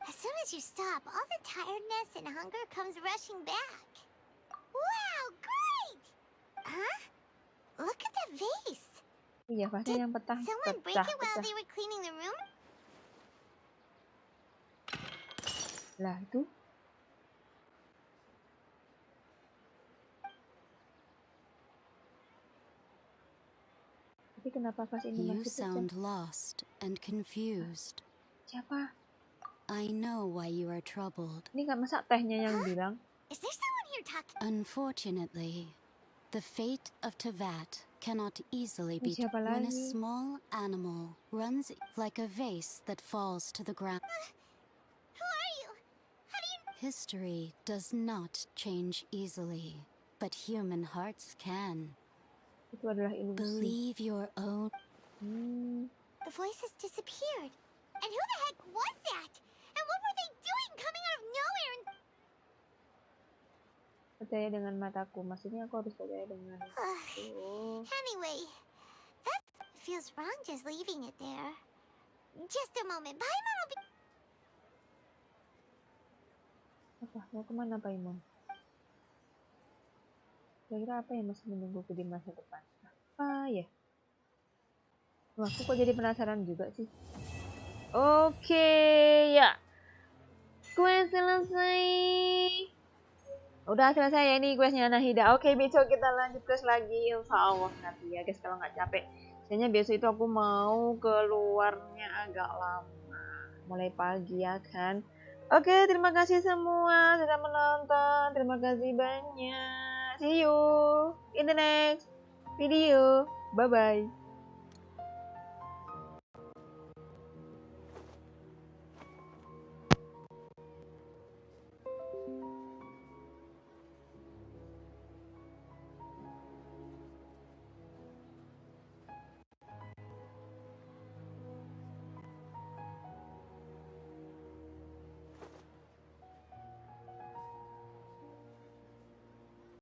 As soon as you stop, all the tiredness and hunger comes rushing back. Wow, great! Huh? Look at the vase. Iya, pasti yang Someone break it while they were cleaning the room? Lah itu. Tapi kenapa pas ini You masih sound pecah? lost and confused. Siapa? I know why you are troubled. Ini nggak masa tehnya yang bilang? Is there someone here talking? Unfortunately, the fate of Tevat cannot easily be Siapa when a lagi? small animal runs like a vase that falls to the ground. Who are you? How do you... History does not change easily, but human hearts can. Itu adalah ilusi. Believe your own. The voices disappeared. And who the heck was that? And what were they doing coming out of nowhere and... Percaya dengan mataku, maksudnya aku harus percaya dengan itu. Anyway, that feels wrong just leaving it there. Just a moment, Paimon will be... Apa? Mau kemana Paimon? Kira-kira apa yang masih menungguku di masa depan? Apa ya? Wah, aku kok jadi penasaran juga sih. Oke, ya. Quest selesai. Udah selesai ya ini questnya Nahida. Oke, besok kita lanjut quest lagi. Insya Allah nanti ya guys kalau nggak capek. Biasanya besok itu aku mau keluarnya agak lama. Mulai pagi ya kan. Oke, terima kasih semua sudah menonton. Terima kasih banyak. See you in the next video. Bye-bye.